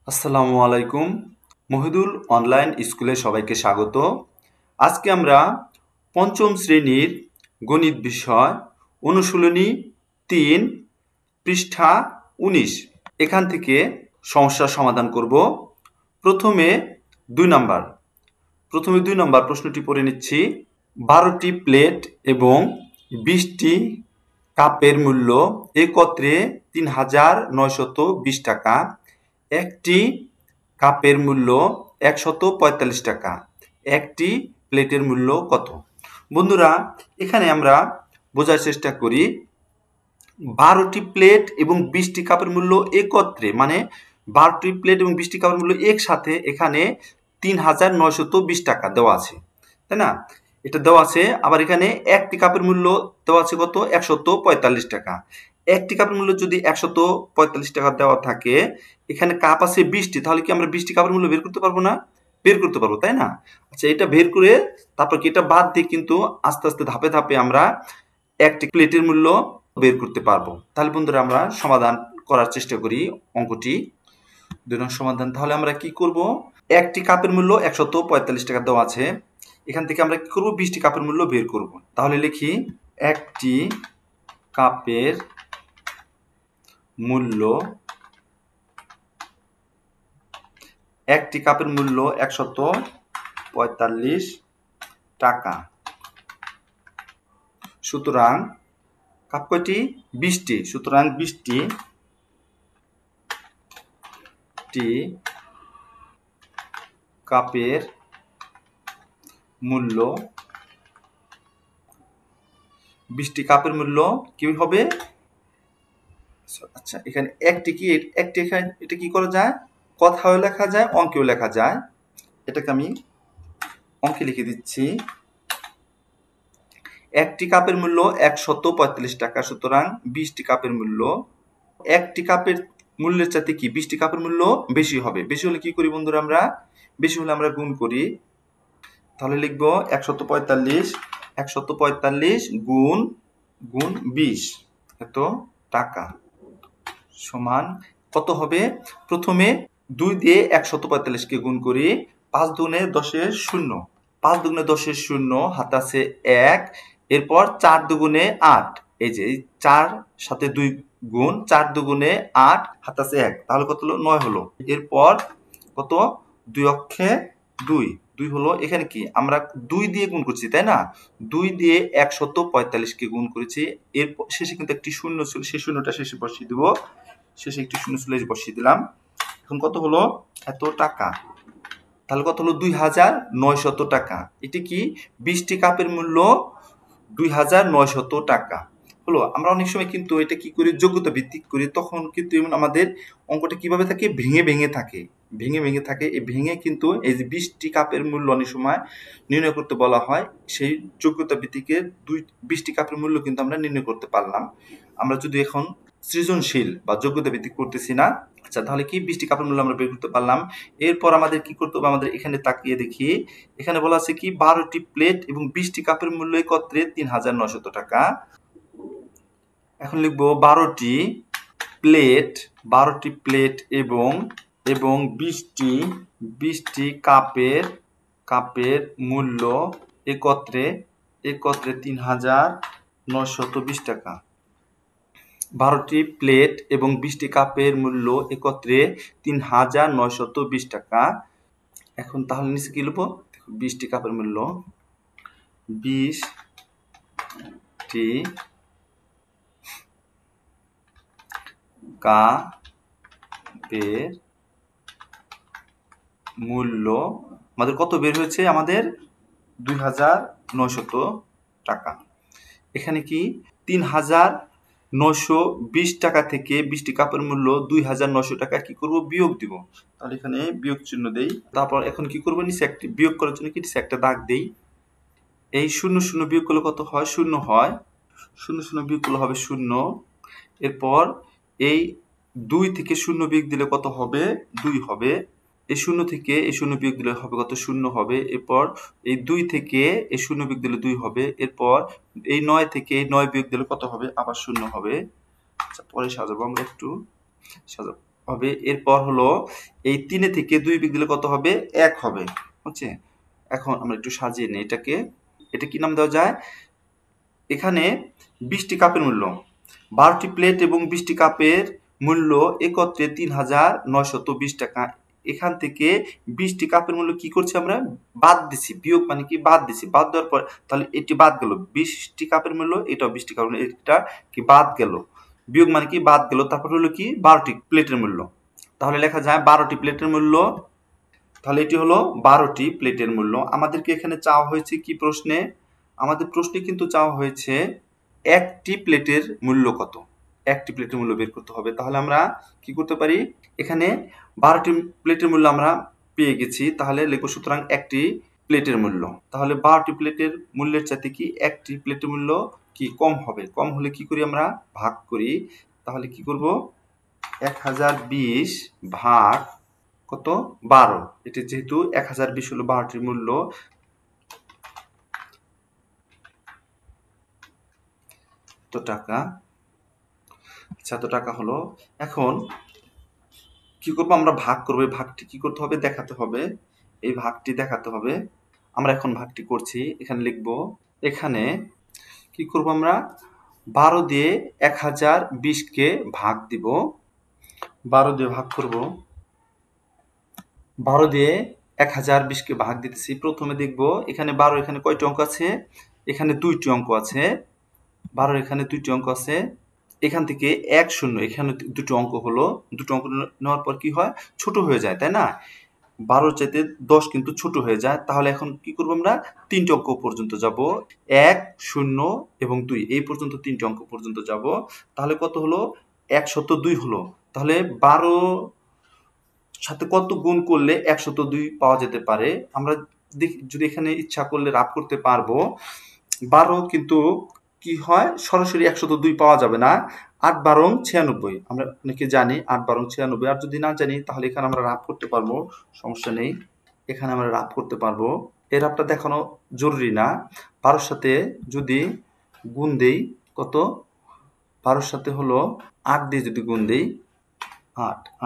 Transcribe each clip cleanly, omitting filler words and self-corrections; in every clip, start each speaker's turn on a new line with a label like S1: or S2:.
S1: আসসালামু আলাইকুম। মহিদুল অনলাইন স্কুলে সবাইকে স্বাগত। আজকে আমরা পঞ্চম শ্রেণীর গণিত বিষয় অনুশীলনী ৩ পৃষ্ঠা ১৯ এখান থেকে সমস্যার সমাধান করব। প্রথমে ২ নম্বর প্রশ্নটি পড়ে নিচ্ছি। ১২টি প্লেট এবং ২০টি কাপের মূল্য একত্রে ৩,৯২০ টাকা। একটি কাপের মূল্য ১৪৫ টাকা। একটি প্লেটের মূল্য কত? বন্ধুরা, এখানে আমরা বোঝার চেষ্টা করি ১২টি প্লেট এবং ২০টি কাপের মূল্য একত্রে, মানে ১২টি প্লেট এবং ২০টি কাপের মূল্য একসাথে এখানে ৩,৯২০ টাকা দেওয়া আছে, তাই না? এটা দেওয়া আছে। আবার এখানে একটি কাপের মূল্য দেওয়া আছে কত? ১৪৫ টাকা। একটি কাপের মূল্য যদি ১৪৫ টাকা দেওয়া থাকে, এখানে কাপ আছে ২০টি, তাহলে কি আমরা ২০টি কাপের মূল্য বের করতে পারবো না? বের করতে পারবো, তাই না? আচ্ছা, এটা বের করে তারপর কি এটা বাদ দিয়ে কিন্তু আস্তে আস্তে ধাপে ধাপে আমরা একটি প্লেটের মূল্য বের করতে পারবো। তাহলে বন্ধুরা, আমরা সমাধান করার চেষ্টা করি অঙ্কটি। ২ নং সমাধান। তাহলে আমরা কি করব? একটি কাপের মূল্য ১৪৫ টাকা দেওয়া আছে, এখান থেকে আমরা কি করব? ২০টি কাপের মূল্য বের করব। তাহলে লিখি একটি কাপের মূল্য ১৪৫ টাকা। সুতরাং কাপ কয়টি? ২০টি। সুতরাং ২০টি কাপের মূল্য ২০টি কাপের মূল্য কি হবে? আচ্ছা, এখানে একটি কি একটি এখানে এটা কি করা যায়? কথাও লেখা যায়, অঙ্কেও লেখা যায়। এটাকে আমি অঙ্কে লিখে দিচ্ছি। একটি কাপের মূল্য ১৪৫ টাকা। সুতরাং ২০টি কাপের মূল্য, একটি কাপের মূল্যের চাইতে কি ২০টি কাপের মূল্য বেশি হবে। বেশি হলে কি করি বন্ধুরা? আমরা বেশি হলে আমরা গুণ করি। তাহলে লিখব ১৪৫ গুণ ২০ এত টাকা সমান কত হবে? প্রথমে ২ দিয়ে ১৪৫ কে গুণ করি। ৫ দুগুণে ১০-এর ০। ৫ দুগুণে ১০-এর ০, হাতে আছে ১। এরপর ৪ দুগুণে ৮। এই যে ৪ সাথে ২ গুণ, ৪ দুগুণে ৮, হাতে আছে ১। তাহলে কত হলো? ৯ হলো। এরপর কত? ২ অক্ষে ২। ২ হলো। এখানে কি আমরা ২ দিয়ে গুণ করছি, তাই না? ২ দিয়ে ১৪৫ কে গুণ করেছি। এরপর শেষে কিন্তু একটি শূন্য ছিল, সেই শূন্যটা শেষে বসিয়ে দেব। শেষে একটি শূন্য ছিল, বসিয়ে দিলাম। এখন কত হলো? এত টাকা। তাহলে কত হলো? ২,৯০০ টাকা। এটি কি? ২০টি কাপের মূল্য ২,৯০০ টাকা হলো। আমরা অনেক সময় কিন্তু এটা কি করি? যোগ্যতা ভিত্তিক করি। তখন কিন্তু আমাদের অঙ্কটা কিভাবে থাকে? ভেঙে ভেঙে থাকে। এই ভেঙে কিন্তু এই যে ২০টি কাপের মূল্য অনেক সময় নির্ণয় করতে বলা হয়। সেই যোগ্যতা ভিত্তিকে ২০টি কাপের মূল্য কিন্তু আমরা নির্ণয় করতে পারলাম। আমরা যদি এখন সৃজনশীল বা যোগ্যতা ভিত্তিক করতেছি না। আচ্ছা, তাহলে কি ২০টি কাপের মূল্য আমরা বের করতে পারলাম। এরপর আমাদের কি করতে হবে? আমাদের এখানে তাকিয়ে দেখি, এখানে বলা আছে কি ১২টি প্লেট এবং ২০টি কাপের মূল্য একত্রে ৩,৯০০ টাকা। এখন লিখব ১২টি প্লেট এবং ২০টি কাপের মূল্য একত্রে ৩,৯২০ টাকা। ১২টি প্লেট এবং ২০টি কাপের মূল্য একত্রে ৩,৯২০ টাকা। এখন তাহলে নিচে কি লিখব? ২০টি কাপের মূল্য, ২০টি কাপের মূল্য আমাদের কত বের হয়েছে? আমাদের ২,৯০০ টাকা। এখানে কি ৩,৯২০ টাকা থেকে ২০টি কাপের মূল্য ২,৯০০ টাকা কি করব? বিয়োগ দিব। তাহলে এখানে বিয়োগ চিহ্ন দেই। তারপর এখন কি করব? নিচে একটি বিয়োগ করার জন্য কি নিচে একটা দাগ দেই। এই ০০ বিয়োগ করলে কত হয়? ০ হয়। ০০ বিয়োগ করলে হবে ০। এরপর এই ২ থেকে ০ বিয়োগ দিলে কত হবে? ২ হবে। এই ০ থেকে এই ০ বিয়োগ দিলে হবে কত? ০ হবে। এরপর এই ২ থেকে এই ০ বিয়োগ দিলে ২ হবে। এরপর এই ৯ থেকে এই ৯ বিয়োগ দিলে কত হবে? আবার ০ হবে। আচ্ছা, পরে সাজাবো, আমরা একটু সাজাবো। হবে। এরপর হলো এই 3 থেকে 2 বিয়োগ দিলে কত হবে? 1 হবে। বুঝছে? এখন আমরা একটু সাজিয়ে নিই এটাকে। এটা কি নাম দেওয়া যায়? এখানে 20টি কাপের মূল্য, 12টি প্লেট এবং 20টি কাপের মূল্য একত্রে 3,920 টাকা। এখান থেকে 20টি কাপের মূল্য কি করছি আমরা? বাদ দিছি। বিয়োগ মানে কি? বাদ দিছি। বাদ দেওয়ার পর তাহলে এটি বাদ গেল। 20টি কাপের মূল্য, এটাও 20টি কাপের মূল্য, এটা কি বাদ গেল। বিয়োগ মানে কি? বাদ গেল। তারপর হলো কি? 12টি প্লেটের মূল্য। তাহলে লেখা যায় 12টি প্লেটের মূল্য। তাহলে এটি হলো 12টি প্লেটের মূল্য। আমাদেরকে এখানে চাওয়া হয়েছে কি প্রশ্নে? আমাদের প্রশ্নে কিন্তু চাওয়া হয়েছে একটি প্লেটের মূল্য কত। একটি প্লেটের মূল্য বের করতে হবে। তাহলে আমরা কি করতে পারি? এখানে 12টি প্লেটের মূল্য আমরা পেয়ে গেছি। তাহলে লিখব সুতরাং একটি প্লেটের মূল্য। তাহলে 12টি প্লেটের মূল্যের চাইতে কি একটি প্লেটের মূল্য কি কম হবে? কম হলে কি করি? আমরা ভাগ করি। তাহলে কি করব? 1020 ভাগ কত? 12। এটি যেহেতু 1020 হলো 12টির মূল্য, তো টাকা, আচ্ছা এত টাকা হলো। এখন কি করব? আমরা ভাগ করব। এই ভাগটি কি করতে হবে? দেখাতে হবে। এই ভাগটি দেখাতে হবে। আমরা এখন ভাগটি করছি। এখানে লিখব, এখানে কি করব? আমরা 12 দিয়ে 1020 কে ভাগ দিব। 12 দিয়ে ভাগ করব। 12 দিয়ে 1020 কে ভাগ দিতেছি। প্রথমে দেখব এখানে 12, এখানে কয়টি অঙ্ক আছে? এখানে 2টি অঙ্ক আছে। 12 এখানে 2টি অঙ্ক আছে। এখান থেকে 1 0 এখানে দুটো অঙ্ক হলো। দুটো অঙ্ক নেওয়ার পর কি হয়? ছোট হয়ে যায়, তাই না? 12 চাইতে 10 কিন্তু ছোট হয়ে যায়। তাহলে এখন কি করব? আমরা 3টি অঙ্ক পর্যন্ত যাব। 1 0 এবং 2 এই পর্যন্ত 3টি অঙ্ক পর্যন্ত যাব। তাহলে কত হলো? 102 হলো। তাহলে 12 সাথে কত গুণ করলে 102 পাওয়া যেতে পারে? আমরা যদি এখানে ইচ্ছা করলে রাব করতে পারবো। 12 কিন্তু কি হয়? সরাসরি 102 পাওয়া যাবে না। 8 12 96 আমরা অনেকে জানি 8 12 96। আর যদি না জানি তাহলে এখানে আমরা রাব করতে পারবো, সমস্যা নেই। এখানে আমরা রাব করতে পারবো। এই রাবটা দেখানো জরুরি না। 12 সাথে যদি গুণ দেই কত? 12 সাথে হলো 8 দিয়ে যদি গুণ দেই,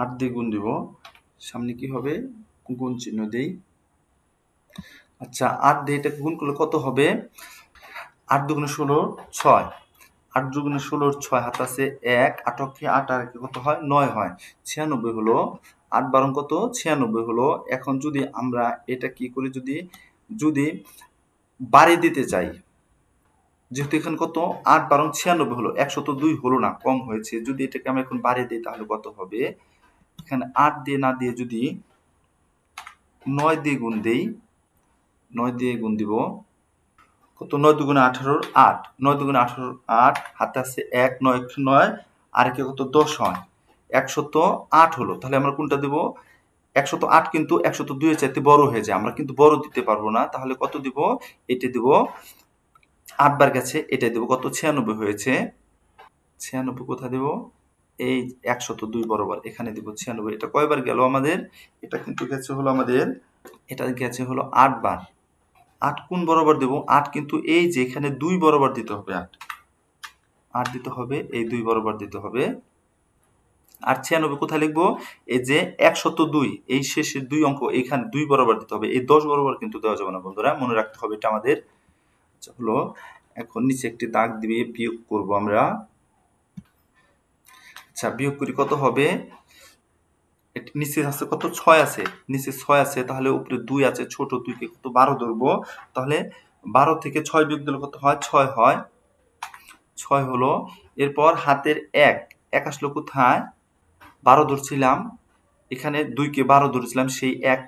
S1: 8 দিয়ে গুণ দিব, সামনে কি হবে? গুণ চিহ্ন দেই। আচ্ছা 8 দিয়ে এটা গুণ করলে কত হবে? 8 দুগুণে 16 6। 8 দুগুণে 16 6 হাত আছে 1, 8 অক্ষে 8 আর কত হয়? 9 হয়। 96 হলো। 8 12 কত? 96 হলো। এখন যদি আমরা এটা কি করি? যদি বাড়িয়ে দিতে চাই, যেহেতু এখানে কত? 8 12 96 হলো, 102 হলো না, কম হয়েছে। যদি এটাকে আমরা এখন বাড়িয়ে দিই তাহলে কত হবে? এখানে 8 দিয়ে না দিয়ে যদি 9 দিয়ে গুণ দেই, 9 দিয়ে গুণ দিব, কত? 9 দুগুণে 18 8, 9 দুগুণে 18 8, হাতে আছে 1, 9 9 আর একে কত? 10 হয়। 108 হলো। তাহলে আমরা কোনটা দেব? 108 কিন্তু 102 এর চাইতে বড় হয়ে যায়। আমরা কিন্তু বড় দিতে পারবো না। তাহলে কত দিব? এটা দিব। 8 বার গেছে, এটা দেব কত? 96 হয়েছে। 96 কোথায় দেব? এই 102 বরাবর এখানে দিব 96। এটা কয়বার গেল আমাদের? এটা কিন্তু গেছে হলো আমাদের, এটা গেছে হলো 8 বার। 8 কোন বরাবর দেব? 8 কিন্তু এই যে এখানে 2 বরাবর দিতে হবে। 8 দিতে হবে, এই 2 বরাবর দিতে হবে। আর 96 কোথায় লিখবো? এই যে 102 এই শেষের 2 অঙ্ক এখানে 2 বরাবর দিতে হবে। এই 10 বরাবর কিন্তু দেওয়া যাবে না বন্ধুরা, মনে রাখতে হবে এটা আমাদের। আচ্ছা হলো, এখন নিচে একটি দাগ দিয়ে বিয়োগ করব আমরা। আচ্ছা বিয়োগ করি, কত হবে? নিচে আছে কত? 6 আছে। নিচে 6 আছে, তাহলে উপরে 2 আছে, ছোট 2 কে কত? 12 ধরবো। তাহলে 12 থেকে 6 বিয়োগ দিলে কত হয়? 6 হয়। 6 হলো। এরপর হাতের 1 আসলো কোথায়? 12 ধরছিলাম, এখানে 2 কে 12 ধরেছিলাম, সেই 1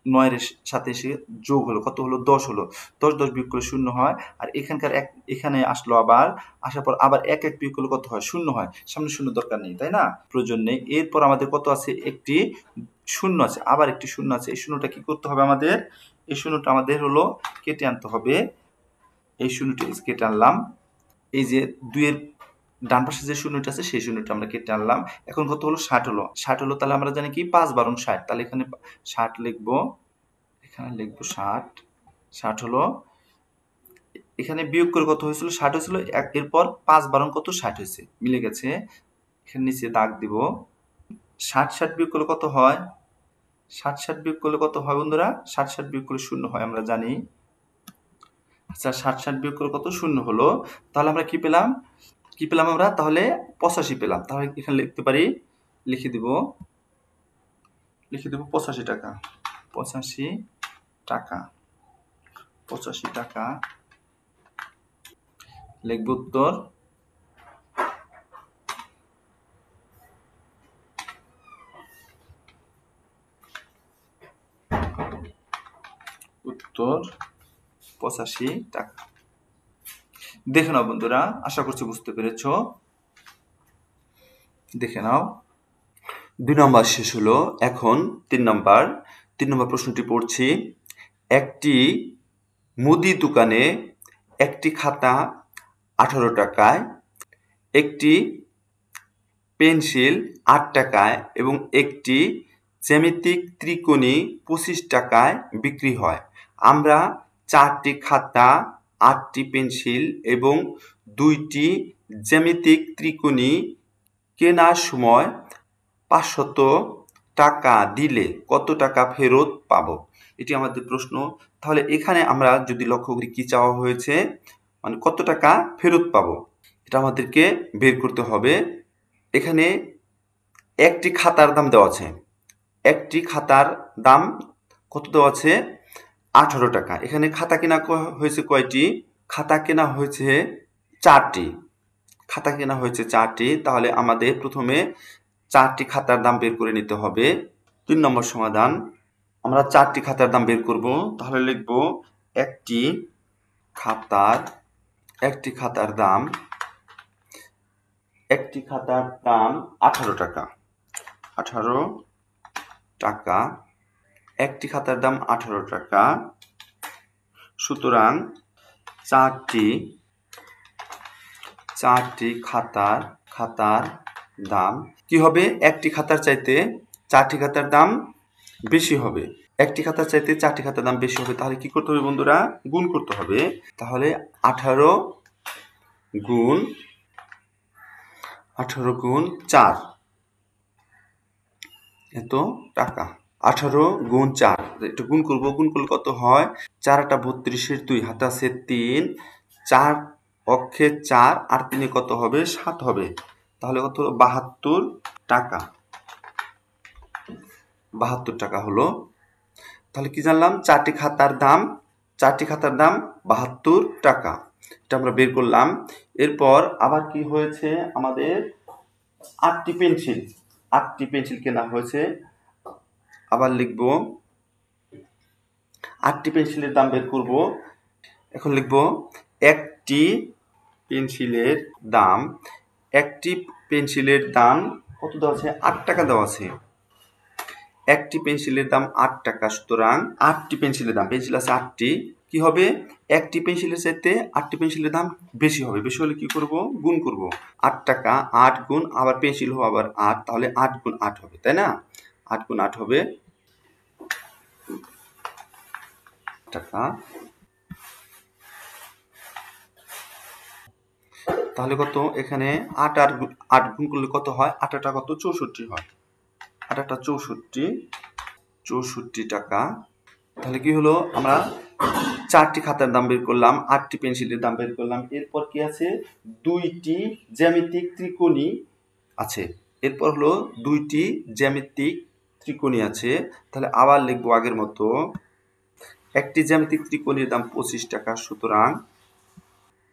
S1: 9 এর সাথে এসে যোগ হলো, কত হলো? 10 হলো। 10 10 বিয়োগ করলে 0 হয়। আর এখানকার 1 এখানে আসলো, আবার আসার পর আবার 1 1 বিয়োগ করলে কত হয়? 0 হয়। সামনে 0 দরকার নেই, তাই না? প্রয়োজন নেই। এরপর আমাদের কত আছে? একটি 0 আছে, আবার একটি 0 আছে। এই 0টা কি করতে হবে আমাদের? এই 0টা আমাদের হলো কেটে আনতে হবে। এই 0টা কেটে আনলাম। এই যে 2 এর ডান পাশে যে 0টা আছে সেই 0টা আমরা কেটে আনলাম। এখন কত হলো? 60 হলো। 60 হলো, তাহলে আমরা জানি কি 5 12 60। তাহলে এখানে 60 লিখবো, এখানে লিখবো 60। 60 হলো। এখানে বিয়োগ করে কত হয়েছিল? 60 হয়েছিল। এরপর 5 12 কত? 60 হয়েছে, মিলে গেছে। এখানে নিচে দাগ দিব। 60 বিয়োগ করলে কত হয়? 60 বিয়োগ করলে কত হয় বন্ধুরা? 60 বিয়োগ করলে 0 হয়, আমরা জানি। আচ্ছা, 60 বিয়োগ করলে কত? 0 হলো। তাহলে আমরা কি পেলাম? আমরা? তাহলে 85 পেলাম। তাহলে এখানে লিখতে পারি, লিখে দিব 85 টাকা। 85 টাকা। 85 টাকা লিখব উত্তর। উত্তর 85 টাকা। দেখে নাও বন্ধুরা, আশা করছি বুঝতে পেরেছ। দেখে নাও। 2 নম্বর শেষ হলো। এখন 3 নম্বর প্রশ্নটি পড়ছি। একটি মুদি দোকানে একটি খাতা 18 টাকায়, একটি পেন্সিল 8 টাকায় এবং একটি জ্যামিতিক ত্রিকোণী 25 টাকায় বিক্রি হয়। আমরা 4টি খাতা, 8টি পেন্সিল এবং 2টি জ্যামিতিক ত্রিকোণী কেনার সময় 500 টাকা দিলে কত টাকা ফেরত পাবো? এটি আমাদের প্রশ্ন। তাহলে এখানে আমরা যদি লক্ষ্য করি কি চাওয়া হয়েছে, মানে কত টাকা ফেরত পাবো, এটা আমাদেরকে বের করতে হবে। এখানে একটি খাতার দাম দেওয়া আছে। একটি খাতার দাম কত দেওয়া আছে? 18 টাকা। এখানে খাতা কেনা হয়েছে কয়টি? খাতা কেনা হয়েছে 4টি। খাতা কেনা হয়েছে 4টি। তাহলে আমাদের প্রথমে 4টি খাতার দাম বের করে নিতে হবে। 3 নম্বর সমাধান। আমরা 4টি খাতার দাম বের করব। তাহলে লিখব একটি খাতার দাম 18 টাকা। 18 টাকা। একটি খাতার দাম 18 টাকা। সুতরাং 4টি খাতার দাম কি হবে? একটি খাতার চাইতে 4টি খাতার দাম বেশি হবে। একটি খাতার চাইতে 4টি খাতার দাম বেশি হবে। তাহলে কি করতে হবে বন্ধুরা? গুণ করতে হবে। তাহলে 18 গুণ 4 এত টাকা। 18 গুণ 4, এটা গুণ করব। গুণ করলে কত হয়? 4 8 32, 2 হাতে আছে 3, 4 অক্ষে 4 আর 3 কত হবে? 7 হবে। তাহলে কত? 72 টাকা। 72 টাকা হলো। তাহলে কি জানলাম? 4টি খাতার দাম 72 টাকা। এটা আমরা বের করলাম। এরপর আবার কি হয়েছে আমাদের? 8টি পেন্সিল কেনা হয়েছে। আবার লিখব 8টি পেন্সিলের দাম বের করব। এখন লিখব একটি পেন্সিলের দাম কত দেওয়া আছে? 8 টাকা দেওয়া আছে। একটি পেন্সিলের দাম 8 টাকা। সুতরাং 8টি পেন্সিলের দাম, পেন্সিল আছে 8টি, কি হবে? একটি পেন্সিলের চাইতে 8টি পেন্সিলের দাম বেশি হবে। বেশি হলে কি করব? গুণ করব। 8 টাকা 8 গুণ আবার পেন্সিল হবে আবার 8, তাহলে 8 গুণ 8 হবে, তাই না? 8 গুণ 8 হবে টাকা। তাহলে কত? এখানে 8 আর 8 গুণ করলে কত হয়? 8 টা কত? 64 হয়। 8 টা 64 টাকা। তাহলে কি হলো? আমরা 4টি খাতার দাম বের করলাম, 8টি পেন্সিলের দাম বের করলাম। এরপর কি আছে? 2টি জ্যামিতিক ত্রিকোণী আছে। এরপর হলো 2টি জ্যামিতিক ত্রিকোণী আছে। তাহলে আবার লিখবো আগের মতো। একটি জ্যামিতিক ত্রিকোণীর দাম 25 টাকা। সুতরাং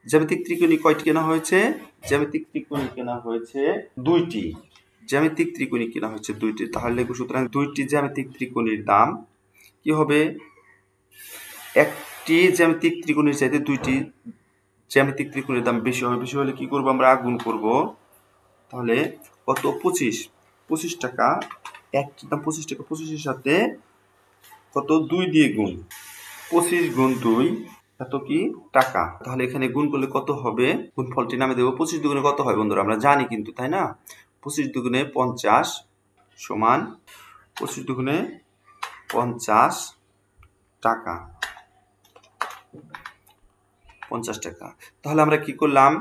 S1: জ্যামিতিক ত্রিকোণী কয়টি কেনা হয়েছে? জ্যামিতিক ত্রিকোণী কেনা হয়েছে 2টি। তাহলে লিখবো সুতরাং 2টি জ্যামিতিক ত্রিকোণীর দাম কি হবে? একটি জ্যামিতিক ত্রিকোণীর চাইতে 2টি জ্যামিতিক ত্রিকোণীর দাম বেশি হবে। বেশি হলে কি করব? আমরা গুণ করব। তাহলে কত? 25 টাকা। একটির দাম 25 টাকা। 25-এর সাথে কত? 2 দিয়ে গুণ। 25 গুণ 2 এত কি? টাকা। তাহলে এখানে গুণ করলে কত হবে? গুণফলটি নামে দেব। 25 দুগুণে কত হয় বন্ধুরা? আমরা জানি কিন্তু, তাই না? 25 দুগুণে 50 সমান 25 দুগুণে 50 টাকা। 50 টাকা। তাহলে আমরা কি করলাম?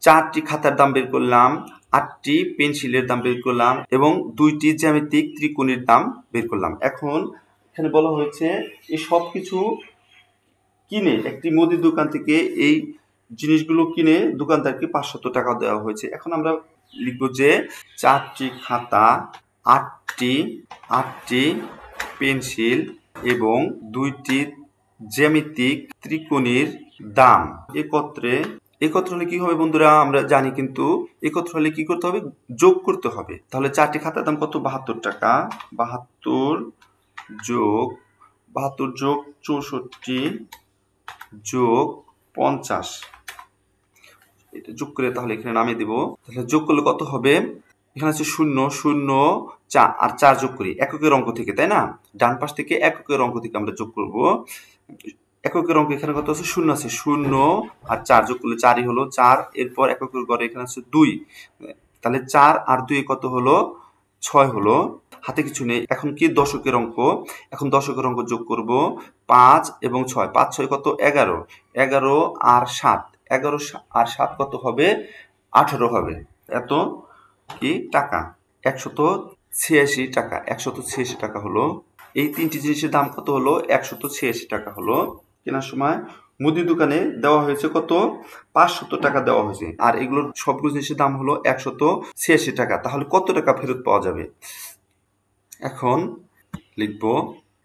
S1: 4টি খাতার দাম বের করলাম, 8টি পেন্সিলের দাম বের করলাম এবং 2টি জ্যামিতিক ত্রিকোণের দাম বের করলাম। এখন এখানে বলা হয়েছে এই সব কিছু কিনে একটি মুদির দোকান থেকে এই জিনিসগুলো কিনে দোকানদারকে 500 টাকা দেওয়া হয়েছে। এখন আমরা লিখব যে 4টি খাতা, 8টি পেন্সিল এবং 2টি জ্যামিতিক ত্রিকোণের দাম একত্র হলে কি হবে বন্ধুরা? আমরা জানি, কিন্তু একত্র হলে কি করতে হবে? যোগ করতে হবে। তাহলে 4টি খাতার দাম কত? 72 টাকা। 72 যোগ 64 যোগ 50, এটা যোগ করে তাহলে এখানে নামিয়ে দেব। তাহলে যোগ করলে কত হবে? এখানে আছে 0 0 4 আর 4 যোগ করি এককের অঙ্ক থেকে, তাই না? ডান পাশ থেকে এককের অঙ্ক থেকে আমরা যোগ করব। এককের অঙ্ক এখানে কত আছে? 0 আছে। 0 আর 4 যোগ করলে 4ই হলো। 4 এরপর এককের ঘরে এখানে আছে 2, তাহলে 4 আর 2 কত হলো? 6 হলো। হাতে কিছু নেই, এখন কি দশকের অঙ্ক। এখন দশকের অঙ্ক যোগ করব। 5 এবং 6, 5 6 কত? 11, 11 আর 7, 11 আর 7 কত হবে? 18 হবে। এত কি টাকা? 186 টাকা। 186 টাকা হলো। এই 3টি জিনিসের দাম কত হলো? 186 টাকা হলো। কেনার সময় মুদি দোকানে দেওয়া হয়েছে কত? 500 টাকা দেওয়া হয়েছে, আর এগুলোর সবগুলো জিনিসের দাম হলো 186 টাকা। তাহলে কত টাকা ফেরত পাওয়া যাবে? এখন লিখব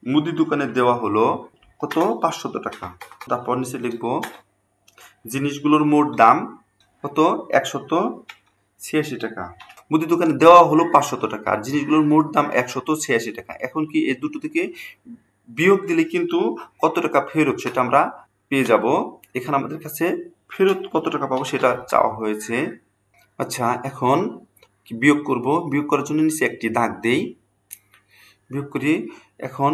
S1: মুদি দোকানে দেওয়া হলো কত? 500 টাকা। তারপর নিচে লিখব জিনিসগুলোর মোট দাম কত? 186 টাকা। মুদি দোকানে দেওয়া হলো 500 টাকা আর জিনিসগুলোর মোট দাম 186 টাকা। এখন কি এই দুটো থেকে বিয়োগ দিলে কিন্তু কত টাকা ফেরত সেটা আমরা পেয়ে যাব। এখানে আমাদের কাছে ফেরত কত টাকা পাবো সেটা চাওয়া হয়েছে। আচ্ছা, এখন কি বিয়োগ করব? বিয়োগ করার জন্য নিচে একটি দাগ দেই, বিয়োগ করি। এখন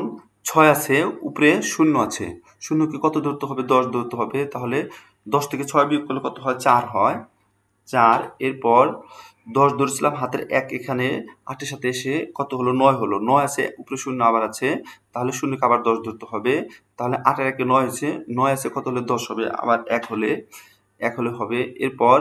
S1: 6 আছে, উপরে 0 আছে। 0 কে কত ধরতে হবে? 10 ধরতে হবে। তাহলে 10 থেকে 6 বিয়োগ করলে কত হয়? 4 হয়। 4 এরপর 10 ধরেছিলাম, হাতের 1 এখানে 8-এর সাথে এসে কত হলো? 9 হলো। 9 আছে, উপরে 0 আবার আছে, তাহলে 0 কে আবার 10 ধরতে হবে। তাহলে 8 আর 1 9 হয়েছে, 9 আছে, কত হলে 10 হবে? আবার 1 হলে হবে। এরপর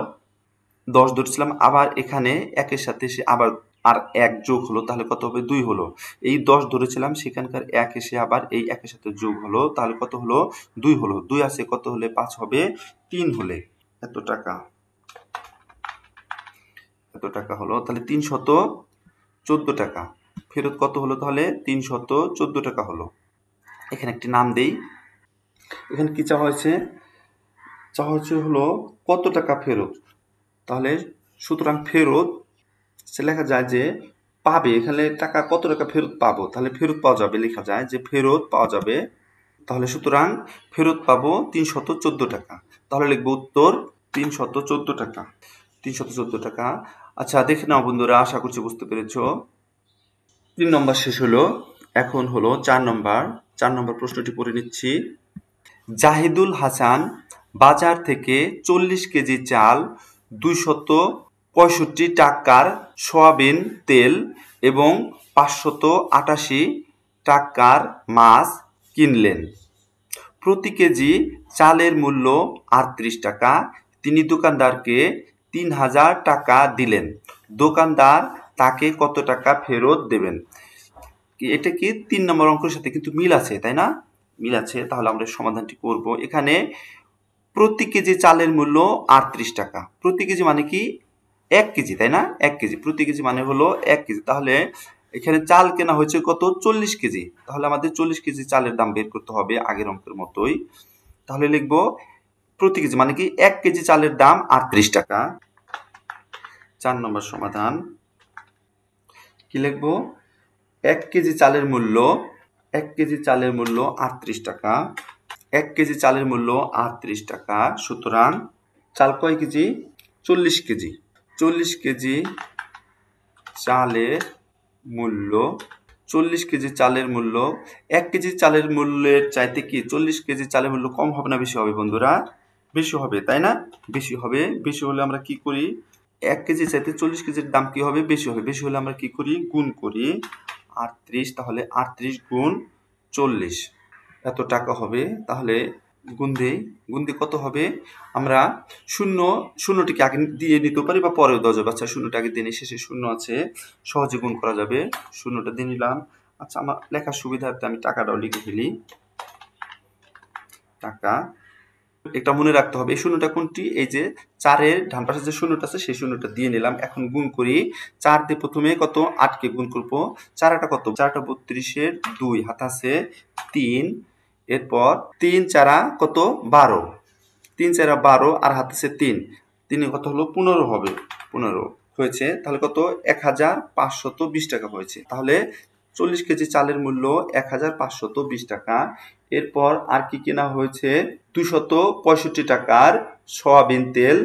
S1: 10 ধরেছিলাম, আবার এখানে 1-এর সাথে এসে আবার আর 1 যোগ হলো, তাহলে কত হবে? 2 হলো। এই 10 ধরেছিলাম, সেখানকার 1 এসে আবার এই 1-এর সাথে যোগ হলো, তাহলে কত হলো? 2 হলো। 2 আছে, কত হলে 5 হবে? 3 হলে। এত টাকা হলো। তাহলে 314 টাকা ফেরত কত হলো? তাহলে 314 টাকা হলো। এখানে একটি নাম দেই। এখানে কি চাওয়া হয়েছে? চাওয়া হচ্ছে হলো কত টাকা ফেরত। তাহলে সুতরাং ফেরত লেখা যায় যে পাবে, এখানে টাকা কত টাকা ফেরত পাবো, তাহলে ফেরত পাওয়া যাবে লেখা যায় যে ফেরত পাওয়া যাবে। তাহলে সুতরাং ফেরত পাবো 314 টাকা। তাহলে লিখবো উত্তর 314 টাকা। 314 টাকা। আচ্ছা, দেখে নাও বন্ধুরা, আশা করছি বুঝতে পেরেছো। 3 নম্বর শেষ হলো। এখন হলো 4 নম্বর প্রশ্নটি পড়ে নিচ্ছি। জাহিদুল হাসান বাজার থেকে 40 কেজি চাল, 265 টাকার সয়াবিন তেল এবং 588 টাকার মাছ কিনলেন। প্রতি কেজি চালের মূল্য 38 টাকা। তিনি দোকানদারকে 3000 টাকা দিলেন। দোকানদার তাকে কত টাকা ফেরত দেবেন? এটা কি 3 নম্বর অঙ্কের সাথে কিন্তু মিল আছে, তাই না? মিল আছে। তাহলে আমরা সমাধানটি করব। এখানে প্রতি কেজি চালের মূল্য 38 টাকা। প্রতি কেজি মানে কি? 1 কেজি, তাই না? 1 কেজি। প্রতি কেজি মানে হলো 1 কেজি। তাহলে এখানে চাল কেনা হয়েছে কত? 40 কেজি। তাহলে আমাদের 40 কেজি চালের দাম বের করতে হবে আগের অঙ্কের মতোই। তাহলে লিখব প্রতি কেজি মানে কি? 1 কেজি চালের দাম 38 টাকা। 4 নম্বর সমাধান কি লিখব? 1 কেজি চালের মূল্য 38 টাকা। 1 কেজি চালের মূল্য 38 টাকা। সুতরাং চাল কয় কেজি? 40 কেজি। 40 কেজি চালের মূল্য 40 কেজি চালের মূল্য 1 কেজি চালের মূল্যের চাইতে কি 40 কেজি চালের মূল্য কম হবে না বেশি হবে বন্ধুরা? বেশি হবে, তাই না? বেশি হবে। বেশি হলে আমরা কি করি? 1 কেজি চাইতে 40 কেজির দাম কি হবে? বেশি হবে। বেশি হলে আমরা কি করি? গুণ করি 38। তাহলে 38 গুণ 40 এত টাকা হবে। তাহলে গুণ দিয়ে কত হবে, আমরা শূন্যটিকে আগে দিয়ে নিতে পারি বা পরেও দেওয়া যাবে। আচ্ছা শূন্যটা আগে দিয়ে নিই, শেষে শূন্য আছে, সহজে গুণ করা যাবে। শূন্যটা দিয়ে নিলাম। আচ্ছা আমার লেখার সুবিধার্থে আমি টাকাটাও লিখে ফেলি। টাকা, এটা মনে রাখতে হবে এই শূন্যটা কোনটি, এই যে 4-এর ডান পাশে যে শূন্যটা আছে সেই শূন্যটা দিয়ে নিলাম। এখন গুণ করি। 4 দিয়ে প্রথমে কত 8কে গুণ করব। 4টা কত, 4টা 32-এর 2, হাতে আছে 3, এরপর 3 4 কত 12, 3 4 12 আর হাতে আছে 3 কত হলো 15 হবে, 15 হয়েছে। তাহলে কত 1520 টাকা হয়েছে। তাহলে 40 কেজি চালের মূল্য 1520 টাকা। এরপর আর কি কেনা হয়েছে, 265 টাকার সয়াবিন তেল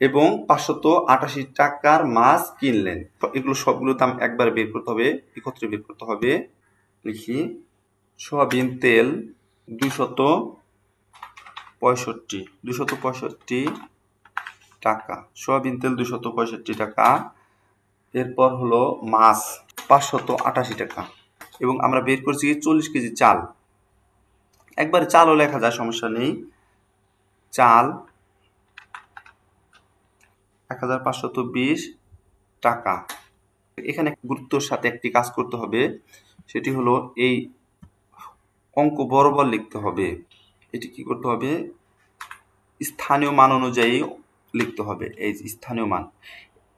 S1: এবং 588 টাকার মাছ কিনলেন। এগুলো সবগুলো দাম একবার বের করতে হবে, একত্রে বের করতে হবে। লিখি, সয়াবিন তেল 265 টাকা, সয়াবিন তেল 265 টাকা। এরপর হলো মাছ 588 টাকা, এবং আমরা বের করছি 40 কেজি চাল। একবারে চালও লেখা যায়, সমস্যা নেই। চাল 1520 টাকা। এখানে গুরুত্বের সাথে একটি কাজ করতে হবে, সেটি হলো এই অঙ্ক বরাবর লিখতে হবে। এটি কি করতে হবে, স্থানীয় মান অনুযায়ী লিখতে হবে। এই স্থানীয় মান,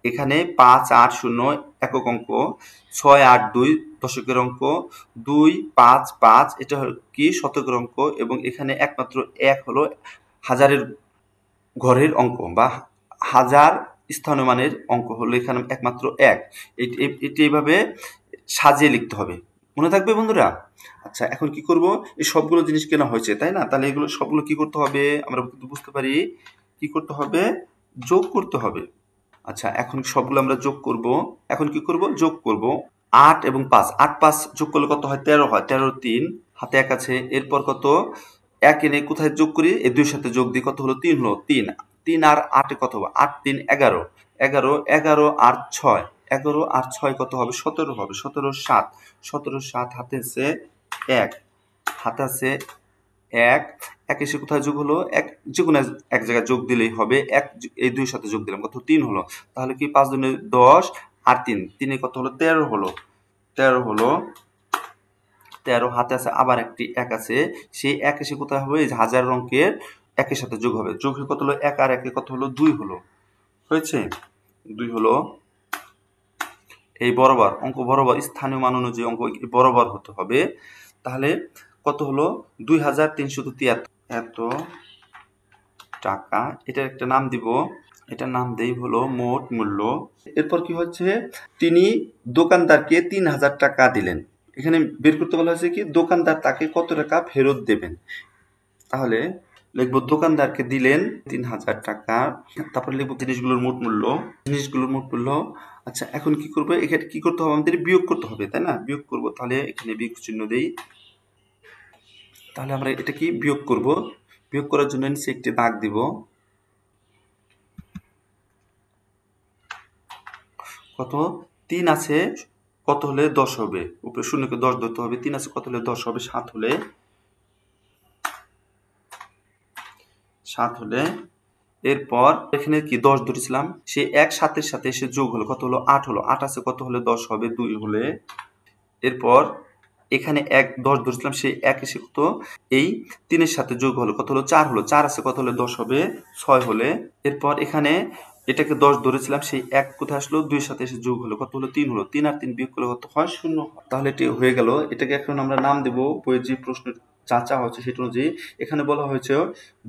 S1: এখানে 5 8 0 একক অঙ্ক, 6 8 2 দশকের অঙ্ক, 2 5 5 এটা হলো কি শতকের অঙ্ক, এবং এখানে একমাত্র 1 হলো হাজারের ঘরের অঙ্ক বা হাজার স্থানীয় মানের অঙ্ক হলো এখানে একমাত্র 1। এটি এইভাবে সাজিয়ে লিখতে হবে, মনে থাকবে বন্ধুরা। আচ্ছা এখন কি করব, এই সবগুলো জিনিস কেনা হয়েছে তাই না, তাহলে এগুলো সবগুলো কি করতে হবে আমরা বুঝতে পারি, কি করতে হবে, যোগ করতে হবে। আচ্ছা এখন সবগুলো আমরা যোগ করব। এখন কি করব, যোগ করব। 8 এবং 5, 8 5 যোগ করলে কত হয়, 13 হয়। 13 3, হাতে 1 আছে। এরপর কত 1 এনে কোথায় যোগ করি, এই দুইয়ের সাথে যোগ দিই, কত হলো 3 হলো। 3 আর 8 কত হবে, 8 3 11, 11 আর 6, 11 আর 6 কত হবে, 17 হবে। 17 7, 17 7 হাতে আছে 1, হাতে আছে 1, 1 এসে কোথায় যোগ হলো, এক যে কোনো এক জায়গায় যোগ দিলেই হবে। 1 এই দুইয়ের সাথে যোগ দিলাম, কত 3 হলো। তাহলে কি 5 দুগুণে 10 আর 3 কত হলো 13 হলো। 13 হলো, 13 হাতে আছে আবার একটি 1 আছে, সেই 1 এসে কোথায় হবে, এই হাজার অঙ্কের 1 এর সাথে যোগ হবে। যোগ হয়ে কত হলো, 1 আর 1 কত হলো 2 হলো, হয়েছে 2 হলো। এই বরাবর অঙ্ক বরাবর স্থানীয় মান অনুযায়ী অঙ্ক বরাবর হতে হবে। তাহলে কত হলো 2373 এত টাকা। এটার একটা নাম দিব, এটার নাম দেই হলো মোট মূল্য। এরপর কি হচ্ছে, তিনি দোকানদারকে 3000 টাকা দিলেন। এখানে বের করতে বলা হয়েছে কি, দোকানদার তাকে কত টাকা ফেরত দেবেন। তাহলে লিখবো দোকানদারকে দিলেন 3000 টাকা, তারপর লিখবো জিনিসগুলোর মোট মূল্য, জিনিসগুলোর মোট মূল্য। আচ্ছা এখন কি করবো, এখানে কি করতে হবে, আমাদের বিয়োগ করতে হবে তাই না, বিয়োগ করব। তাহলে এখানে বিয়োগ চিহ্ন দেই। তাহলে আমরা এটা কি বিয়োগ করব, বিয়োগ করার জন্য নিচে একটি দাগ দিব। কত 3 আছে, কত হলে 10 হবে, উপরে শূন্যকে 10 ধরতে হবে। 3 আছে কত হলে 10 হবে, 7 হলে, 7 হলে। এরপর এখানে কি 10 ধরেছিলাম, সে 1 7-এর সাথে এসে যোগ হলো, কত হলো 8 হলো। 8 আছে কত হলে 10 হবে, 2 হলে। এরপর এখানে 1 10 ধরেছিলাম, সেই 1 এসে কত এই 3-এর সাথে যোগ হলো, কত হলো 4 হলো। 4 আছে কত হলে 10 হবে, 6 হলে। এরপর এখানে এটাকে 10 ধরেছিলাম, সেই 1 কোথায় আসলো, 2 এর সাথে এসে যোগ হলো, কত হলো 3 হলো। 3 আর 3 বিয়োগ করলে কত হয়, 0 হয়। তাহলে এটি হয়ে গেল। এটাকে এখন আমরা নাম দেব, বইয়ের যে প্রশ্ন চাচা হচ্ছে সেটা অনুযায়ী। এখানে বলা হয়েছে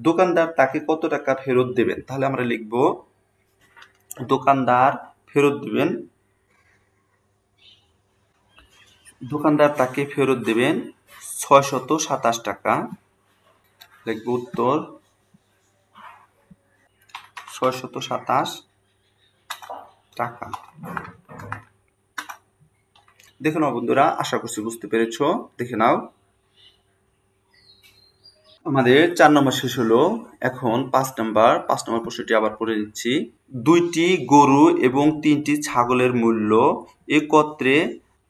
S1: দোকানদার তাকে কত টাকা ফেরত দেবেন। তাহলে আমরা লিখব দোকানদার ফেরত দিবেন, দোকানদার তাকে ফেরত দেবেন 627 টাকা। লিখব উত্তর 627 টাকা। দেখে নাও বন্ধুরা, আশা করছি বুঝতে পেরেছো। দেখে নাও, আমাদের 4 নম্বর শেষ হলো। এখন 5 নম্বর প্রশ্নটি আবার পড়ে দিচ্ছি। 2টি গরু এবং 3টি ছাগলের মূল্য একত্রে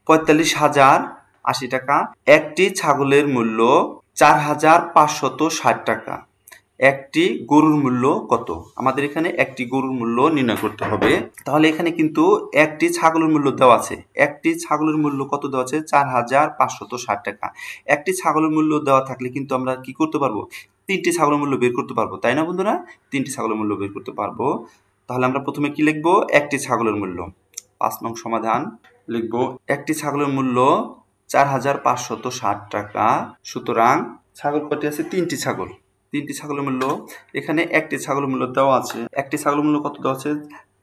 S1: 45,080 টাকা। একটি ছাগলের মূল্য 4,560 টাকা। একটি গরুর মূল্য কত? আমাদের এখানে একটি গরুর মূল্য নির্ণয় করতে হবে। তাহলে এখানে কিন্তু একটি ছাগলের মূল্য দেওয়া আছে। একটি ছাগলের মূল্য কত দেওয়া আছে? 4,560 টাকা। একটি ছাগলের মূল্য দেওয়া থাকলে কিন্তু আমরা কি করতে পারবো? তিনটি ছাগলের মূল্য বের করতে পারবো, তাই না বন্ধুরা? তিনটি ছাগলের মূল্য বের করতে পারবো। তাহলে আমরা প্রথমে কি লিখবো? একটি ছাগলের মূল্য। 5 নং সমাধান লিখবো একটি ছাগলের মূল্য 4,560 টাকা। সুতরাং ছাগল কয়টি আছে? তিনটি ছাগল। তিনটি ছাগলের মূল্য, এখানে একটি ছাগলের মূল্য দেওয়া আছে। একটি ছাগলের মূল্য কত দেওয়া আছে?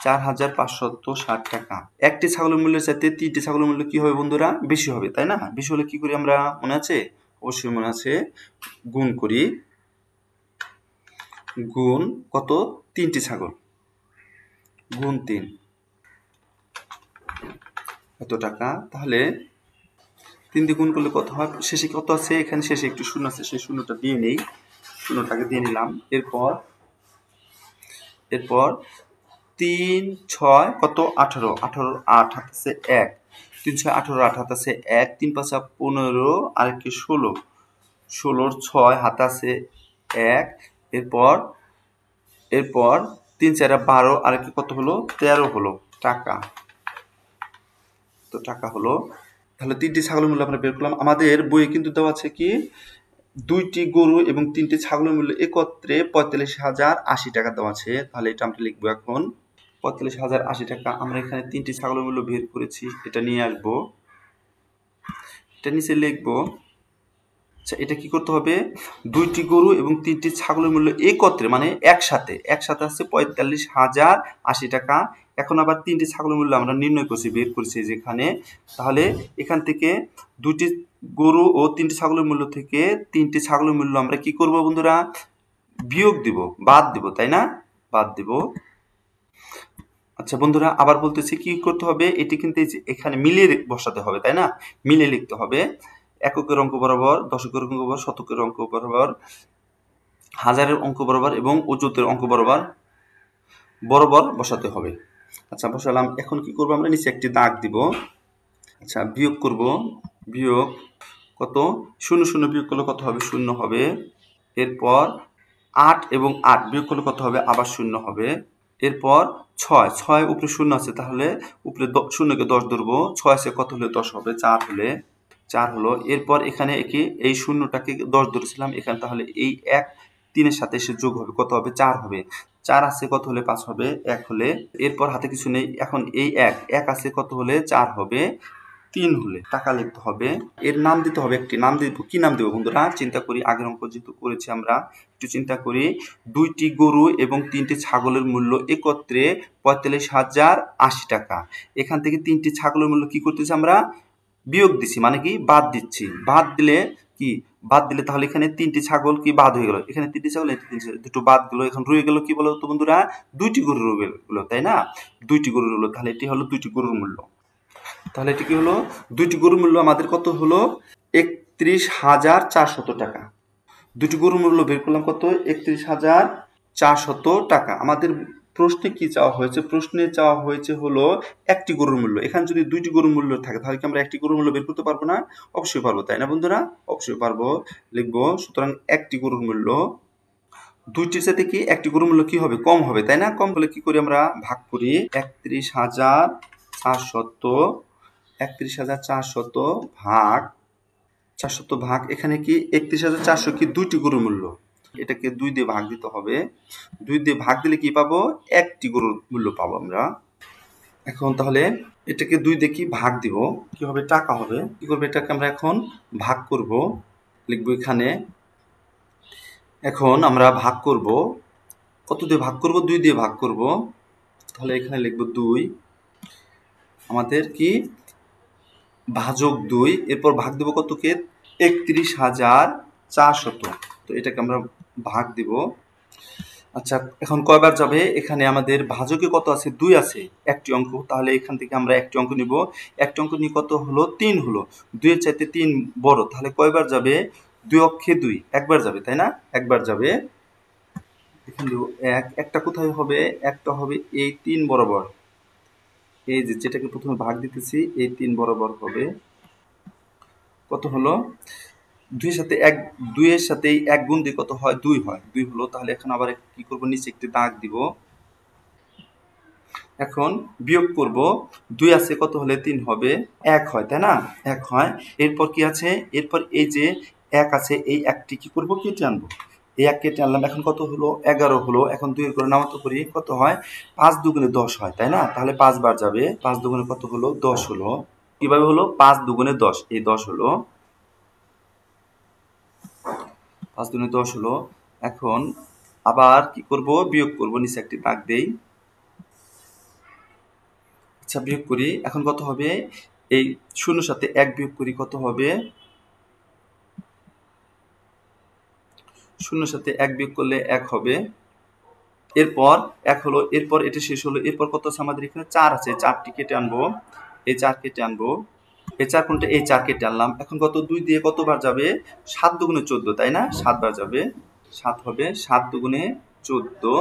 S1: 4,560 টাকা। একটি ছাগলের মূল্যের চাইতে তিনটি ছাগলের মূল্য কি হবে বন্ধুরা? বেশি হবে, তাই না? বেশি হলে কি করি আমরা? মনে আছে? অবশ্যই মনে আছে। গুণ করি। গুণ কত? তিনটি ছাগল। গুণ 3 এত টাকা। তাহলে 3 দিয়ে গুণ করলে কত হয়? শেষে কত আছে? এখানে শেষে একটু শূন্য আছে, সেই শূন্যটা দিয়ে নেই। শূন্যটাকে দিয়ে নিলাম। এরপর 3 6 কত? 18 18 8 হাত আছে 1, 3 6 18 8 হাত আছে 1, 3 5 15 আর কি 16, 16 6 হাত আছে 1। এরপর 3 4 12 আর কি কত হলো? 13 হলো টাকা। তো টাকা হলো। তাহলে তিনটি ছাগলের মূল্য আমরা বের করলাম। আমাদের বইয়ে কিন্তু দেওয়া আছে কি? দুইটি গরু এবং তিনটি ছাগলের মূল্য একত্রে 45,080 টাকা দেওয়া আছে। তাহলে এটা আমরা লিখবো এখন 45,080 টাকা। আমরা এখানে তিনটি ছাগলের মূল্য বের করেছি, এটা নিয়ে আসবো, এটা নিচে লিখবো। আচ্ছা, এটা কি করতে হবে? দুইটি গরু এবং তিনটি ছাগলের মূল্য একত্রে মানে একসাথে আছে 45,080 টাকা। এখন আবার তিনটি ছাগলের মূল্য আমরা নির্ণয় করছি, বের করেছি যেখানে। তাহলে এখান থেকে দুইটি গরু ও তিনটি ছাগলের মূল্য থেকে তিনটি ছাগলের মূল্য আমরা কি করব বন্ধুরা? বিয়োগ দিব, বাদ দিব, তাই না? বাদ দিব। আচ্ছা বন্ধুরা, আবার বলতেছি কি করতে হবে? এটি কিন্তু এখানে মিলিয়ে বসাতে হবে, তাই না? মিলিয়ে লিখতে হবে। এককের অঙ্ক বরাবর, দশকের অঙ্ক বরাবর, শতকের অঙ্ক বরাবর, হাজারের অঙ্ক বরাবর এবং অযুতের অঙ্ক বরাবর বসাতে হবে। আচ্ছা বসালাম। এখন কি করব আমরা? নিচে একটি দাগ দিব। আচ্ছা বিয়োগ করব। বিয়োগ কত? 0 0 বিয়োগ করলে কত হবে? 0 হবে। এরপর 8 এবং 8 বিয়োগ করলে কত হবে? আবার 0 হবে। এরপর 6 উপরে 0 আছে, তাহলে উপরে 0 কে 10 ধরবো। 6 আছে কত হলে 10 হবে? 4 হলো। এরপর এখানে এই শূন্যটাকে 10 ধরেছিলাম, এখানে তাহলে এই 1 3 এর সাথে এসে যোগ হবে, কত হবে? 4 হবে। 4 আছে কত হলে 5 হবে? 1 হলে। এরপর হাতে কিছু নেই, এখন এই 1 আছে কত হলে? 4 হবে। 3 হলে টাকা লিখতে হবে। এর নাম দিতে হবে, একটি নাম দিব। কি নাম দেব বন্ধুরা? চিন্তা করি, আগের অঙ্ক যেহেতু করেছি আমরা, একটু চিন্তা করি। দুইটি গরু এবং তিনটি ছাগলের মূল্য একত্রে 45,080 টাকা। এখান থেকে তিনটি ছাগলের মূল্য কি করতেছি আমরা? বিয়োগ দিচ্ছি, মানে কি? বাদ দিচ্ছি। বাদ দিলে কি? বাদ দিলে তাহলে এখানে তিনটি ছাগল কি বাদ হয়ে গেল? এখানে তিনটি ছাগল, দুটো বাদ গেল। এখন রয়ে গেল কি বলো তো বন্ধুরা? দুইটি গরু রয়ে গেল, তাই না? দুইটি গরু রইল। তাহলে এটি হলো দুইটি গরুর মূল্য। তাহলে এটি কি হলো? দুইটি গরুর মূল্য আমাদের কত হলো? 31,400 টাকা। দুটি গরুর মূল্য বের করলাম কত? 31,400 টাকা। আমাদের প্রশ্নে কি চাওয়া হয়েছে? প্রশ্নে চাওয়া হয়েছে হলো একটি গরুর মূল্য। এখানে যদি দুইটি গরুর মূল্য থাকে তাহলে কি আমরা একটি গরুর মূল্য বের করতে পারবো না? অবশ্যই পারবো, তাই না বন্ধুরা? অবশ্যই পারবো। লিখবো সুতরাং একটি গরুর মূল্য, দুইটির সাথে কি একটি গরুর মূল্য কি হবে? কম হবে, তাই না? কম হলে কি করি আমরা? ভাগ করি। 31,400 ভাগ 400 ভাগ, এখানে কি 31,400 কি দুইটি গরুর মূল্য। এটাকে 2 দিয়ে ভাগ দিতে হবে। 2 দিয়ে ভাগ দিলে কি পাবো? একটি গরুর মূল্য পাবো আমরা। এখন তাহলে এটাকে 2 দিয়ে কি ভাগ দিব? কি হবে? টাকা হবে। কি করবো? এটাকে আমরা এখন ভাগ করব। লিখবো এখানে। এখন আমরা ভাগ করব। কত দিয়ে ভাগ করব? 2 দিয়ে ভাগ করব। তাহলে এখানে লিখবো 2। আমাদের কি? ভাজক 2। এরপর ভাগ দেব কতকে? 31,400। তো এটাকে আমরা ভাগ দিব। আচ্ছা এখন কয়বার যাবে? এখানে আমাদের ভাজকে কত আছে? 2 আছে, একটি অঙ্ক। তাহলে এখান থেকে আমরা একটি অঙ্ক নিব। একটি অঙ্ক নিয়ে কত হলো? 3 হলো। 2 এর চাইতে 3 বড়, তাহলে কয়বার যাবে? 2 অক্ষে 2 একবার যাবে, তাই না? একবার যাবে। এখানে দেব 1। একটা কোথায় হবে? একটা হবে এই 3 বরাবর। এই যেটাকে প্রথমে ভাগ দিতেছি, এই 3 বরাবর হবে। কত হলো? দুইয়ের সাথে এক গুণ দিয়ে কত হয়? 2 হয়। 2 হলো। তাহলে এখন আবার কি করব? নিচে একটি দাগ দিব। এখন বিয়োগ করব। 2 আছে কত হলে 3 হবে? 1 হয়, তাই না? 1 হয়। এরপর কি আছে? এরপর এই যে 1 আছে, এই 1টি কি করব? কেটে আনবো। এই 1 কেটে আনলাম। এখন কত হলো? 11 হলো। এখন 2 এর করে নামাতো করি, কত হয়? 5 দুগুণে 10 হয়, তাই না? তাহলে 5 বার যাবে। 5 দুগুণে কত হলো? 10 হলো। কিভাবে হলো? 5 দুগুণে 10, এই 10 হলো। 5 দুগুণে 10 হলো। এখন আবার কি করব? বিয়োগ করব। নিচে একটি দাগ দেই। আচ্ছা, বিয়োগ করি। এখন কত হবে? এই 0 সাথে 1 বিয়োগ করি, কত হবে? 0 সাথে 1 বিয়োগ করলে 1 হবে। এরপর 1 হলো। এরপর এটা শেষ হলো। এরপর কত আছে আমাদের? এখানে 4 আছে। 4টি কেটে আনবো। এই 4 কেটে আনবো। এই 4 কোনটা? এই 4 কেটে আনলাম। এখন কত? 2 দিয়ে কতবার যাবে? 7 দুগুণে 14, তাই না? 7 বার যাবে। 7 হবে। 7 দুগুণে 14।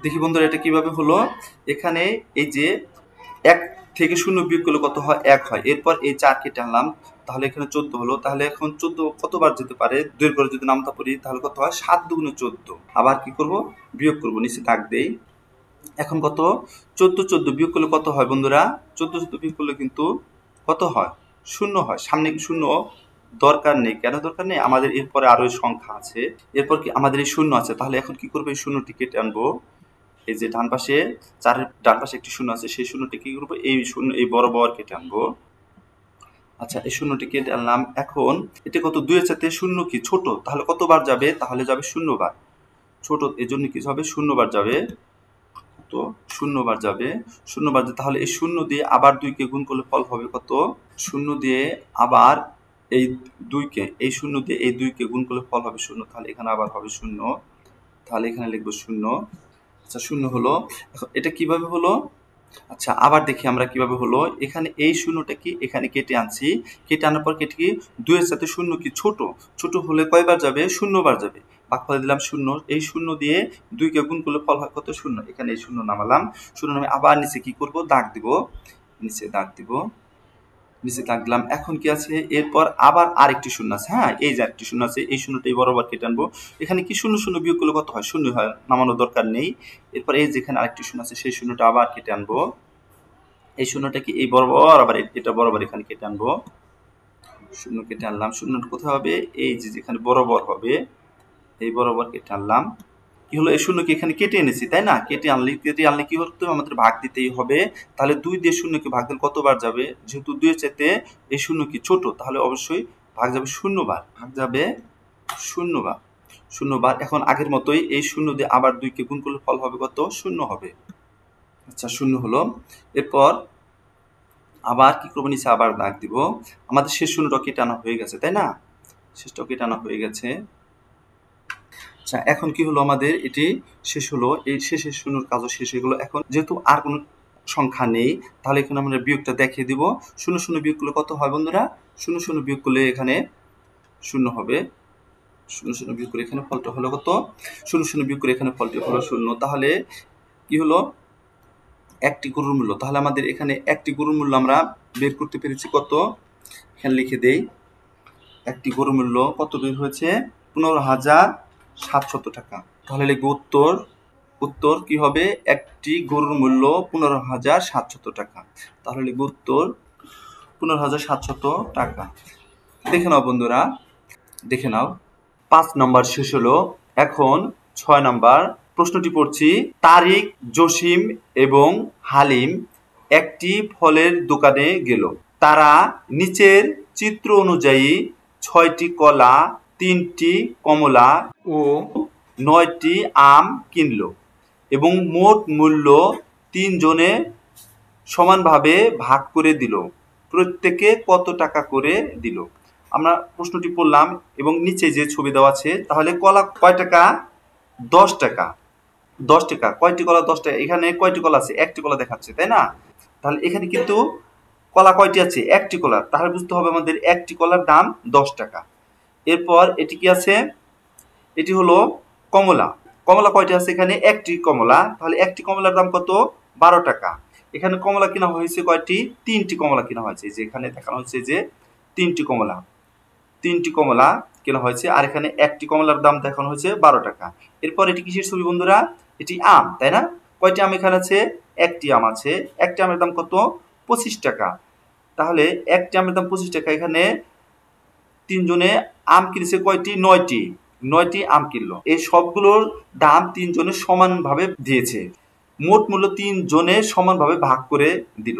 S1: দেখি বন্ধুরা এটা কিভাবে হলো? এখানে এই যে 1 থেকে 0 বিয়োগ করলে কত হয়? 1 হয়। এরপর এই 4 কেটে আনলাম। তাহলে এখানে 14 হলো। তাহলে এখন 14 কতবার যেতে পারে? 2 এর ঘরে যদি নামতা পড়ি তাহলে কত হয়? 7 দুগুণে 14। আবার কি করব? বিয়োগ করব। নিচে দাগ দেই। এখন কত? 14 বিয়োগ করলে কত হয় বন্ধুরা? 14 বিয়োগ করলে কিন্তু কত হয়? 0 হয়। সামনে কি 0 দরকার নেই? কেন দরকার নেই? আমাদের এরপরে আরো সংখ্যা আছে। এরপর কি আমাদের এই 0 আছে। তাহলে এখন কি করব? এই 0টি কেটে আনবো। এই যে ডান পাশে 4 এর ডান পাশে একটি 0 আছে, সেই 0টি কি করব? এই 0 এই বরাবর কেটে আনবো। আচ্ছা, এই 0টি কেটে আনলাম। এখন এটা কত? 2 এর সাথে 0 কি ছোট? তাহলে কতবার যাবে? তাহলে যাবে 0 বার। ছোট এজন্য কি হবে? 0 বার যাবে। তো 0 বার যাবে। 0 বার তাহলে এই 0 দিয়ে আবার 2 কে গুণ করলে ফল হবে কত? 0 দিয়ে আবার এই 2 কে, এই 0 দিয়ে এই 2 কে গুণ করলে ফল হবে 0। তাহলে এখানে আবার হবে 0। তাহলে এখানে লিখব 0। আচ্ছা, 0 হলো। এখন এটা কিভাবে হলো? আচ্ছা, আবার দেখি আমরা কিভাবে হলো। এখানে এই 0টা কি এখানে কেটে আনছি। কেটে আনার পর কেটে কি 2 এর সাথে 0 কি ছোট? ছোট হলে কয়বার যাবে? 0 বার যাবে। ভাগফলে দিলাম 0। এই 0 দিয়ে 2 কে গুণ করলে ফল হয় কত? 0। এখানে এই 0 নামালাম। 0 নামে আবার নিচে কি করব? দাগ দিব। নিচে দাগ দিব। নিচে দাগ দিলাম। এখন কি আছে? এরপর আবার আরেকটি 0 আছে। হ্যাঁ, এই যে আরেকটি 0 আছে। এই 0টাই বরাবর কেটে আনবো। এখানে কি 0 বিয়োগ করলে কত হয়? 0 হয়। নামানোর দরকার নেই। এরপর এই যেখানে আরেকটি 0 আছে, সেই 0টা আবার কেটে আনবো। এই 0টা কি এই বরাবর, আবার এটা বরাবর এখানে কেটে আনবো। 0 কেটে আনলাম। 0টা কোথায় হবে? এই যে যেখানে বরাবর হবে, এই বরাবর কেটে আনলাম। কি হলো? এই 0 কে এখানে কেটে এনেছি, তাই না? কেটে আনলে কি করতে হবে? আমাদের ভাগ দিতেই হবে। তাহলে 2 দিয়ে 0 কে ভাগ দিলে কতবার যাবে? যেহেতু 2 এর চাইতে এই 0 কি ছোট, তাহলে অবশ্যই ভাগ যাবে 0 বার। ভাগ যাবে 0 বার। 0 বার। এখন আগের মতোই এই 0 দিয়ে আবার 2 কে গুণ করলে ফল হবে কত? 0 হবে। আচ্ছা, 0 হলো। এরপর আবার কি করবো? নিচে আবার দাগ দিব। আমাদের শেষ 0টা কেটে আনা হয়ে গেছে, তাই না? শেষটাও কেটে আনা হয়ে গেছে। আচ্ছা, এখন কি হলো? আমাদের এটি শেষ হলো। এই শেষের 0 কাজও শেষ হয়ে গেলো। এখন যেহেতু আর কোনো সংখ্যা নেই, তাহলে এখানে আমরা বিয়োগটা দেখিয়ে দিব। 0 বিয়োগ করলে কত হয় বন্ধুরা? 0 বিয়োগ করলে এখানে 0 হবে। 0 বিয়োগ করে এখানে ফলটা হলো কত? 0 বিয়োগ করে এখানে ফলটি হলো 0। তাহলে কি হলো? একটি গরুর মূল্য। তাহলে আমাদের এখানে একটি গরুর মূল্য আমরা বের করতে পেরেছি কত? এখানে লিখে দেই। একটি গরুর মূল্য কত বের হয়েছে? 15,700 টাকা। তাহলে লিখবো উত্তর। উত্তর কি হবে? একটি গরুর মূল্য 15,700 টাকা। তাহলে লিখবো উত্তর 15,700 টাকা। দেখে নাও বন্ধুরা, দেখে নাও। 5 নম্বর শেষ হলো। এখন 6 নম্বর প্রশ্নটি পড়ছি। তারিক, জসিম এবং হালিম একটি ফলের দোকানে গেল। তারা নিচের চিত্র অনুযায়ী 6টি কলা, 3টি কমলা ও 9টি আম কিনল এবং মোট মূল্য 3 জনে সমানভাবে ভাগ করে দিল। প্রত্যেকে কত টাকা করে দিল? আমরা প্রশ্নটি পড়লাম এবং নিচে যে ছবি দেওয়া আছে, তাহলে কলা কয় টাকা? 10 টাকা। 10 টাকা। কয়টি কলা? 10 টাকা। এখানে কয়টি কলা আছে? একটি কলা দেখাচ্ছে, তাই না? তাহলে এখানে কিন্তু কলা কয়টি আছে? একটি কলা। তাহলে বুঝতে হবে আমাদের একটি কলার দাম 10 টাকা। এরপর এটি কি আছে? এটি হলো কমলা। কমলা কয়টি আছে? এখানে একটি কমলা। তাহলে একটি কমলার দাম কত? 12 টাকা। এখানে কমলা কিনা হয়েছে কয়টি? 3টি কমলা কিনা হয়েছে। যে এখানে দেখানো হচ্ছে যে 3টি কমলা। 3টি কমলা কেনা হয়েছে, আর এখানে একটি কমলার দাম দেখানো হয়েছে 12 টাকা। এরপর এটি কিসের ছবি বন্ধুরা? এটি আম, তাই না? কয়টি আম এখানে আছে? একটি আম আছে। একটি আমের দাম কত? 25 টাকা। তাহলে একটি আমের দাম 25 টাকা। এখানে তিনজনে আম কিনেছে কয়টি? 9টি। 9টি আম কিনলো। এই সবগুলোর দাম তিনজনে সমানভাবে দিয়েছে। মোট মূল্য তিনজনে সমানভাবে ভাগ করে দিল।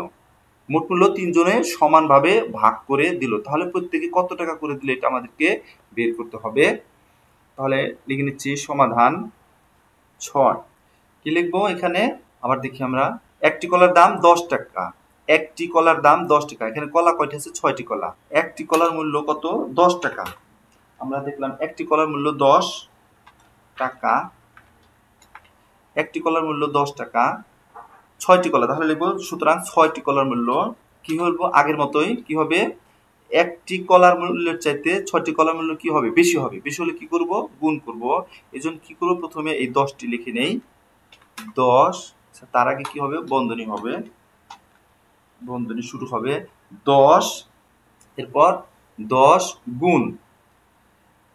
S1: মোট মূল্য তিনজনে সমানভাবে ভাগ করে দিল। তাহলে প্রত্যেকে কত টাকা করে দিলে এটা আমাদেরকে বের করতে হবে। তাহলে লিখে নিচ্ছি সমাধান 6। কি লিখবো এখানে? আবার দেখি আমরা। একটি কলার দাম 10 টাকা। একটি কলার দাম 10 টাকা। এখানে কলা কয়টি আছে? 6টি কলা। একটি কলার মূল্য কত? 10 টাকা। আমরা দেখলাম একটি কলার মূল্য 10 টাকা। একটি কলার মূল্য 10 টাকা। 6টি কলা, তাহলে লিখবো সুতরাং 6টি কলার মূল্য কি বলবো? আগের মতোই কি হবে? একটি কলার মূল্যের চাইতে 6টি কলার মূল্য কি হবে? বেশি হবে। বেশি হলে কি করব? গুণ করব। এজন্য কি করব? প্রথমে এই 10টি লিখে নেই। 10, তার আগে কি হবে? বন্ধনী হবে, বন্ধনী শুরু হবে 10। এরপর 10 গুণ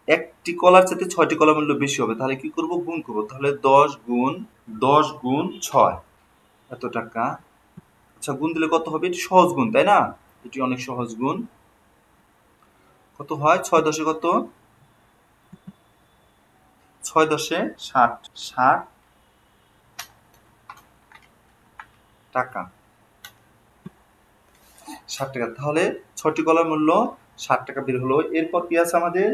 S1: একটি কলার চাইতে 6টি কলার মূল্য বেশি হবে, তাহলে কি করব? গুণ করব। তাহলে 10 গুণ 6 এত টাকা। আচ্ছা, গুণ দিলে কত হবে? এটি সহজ গুণ, তাই না? এটি অনেক সহজ গুণ। কত হয়? 6 10 কত? 6 10 60 60 টাকা। 60 টাকা। তাহলে 6টি কলার মূল্য 60 টাকা বের হলো। এরপর কি আছে আমাদের?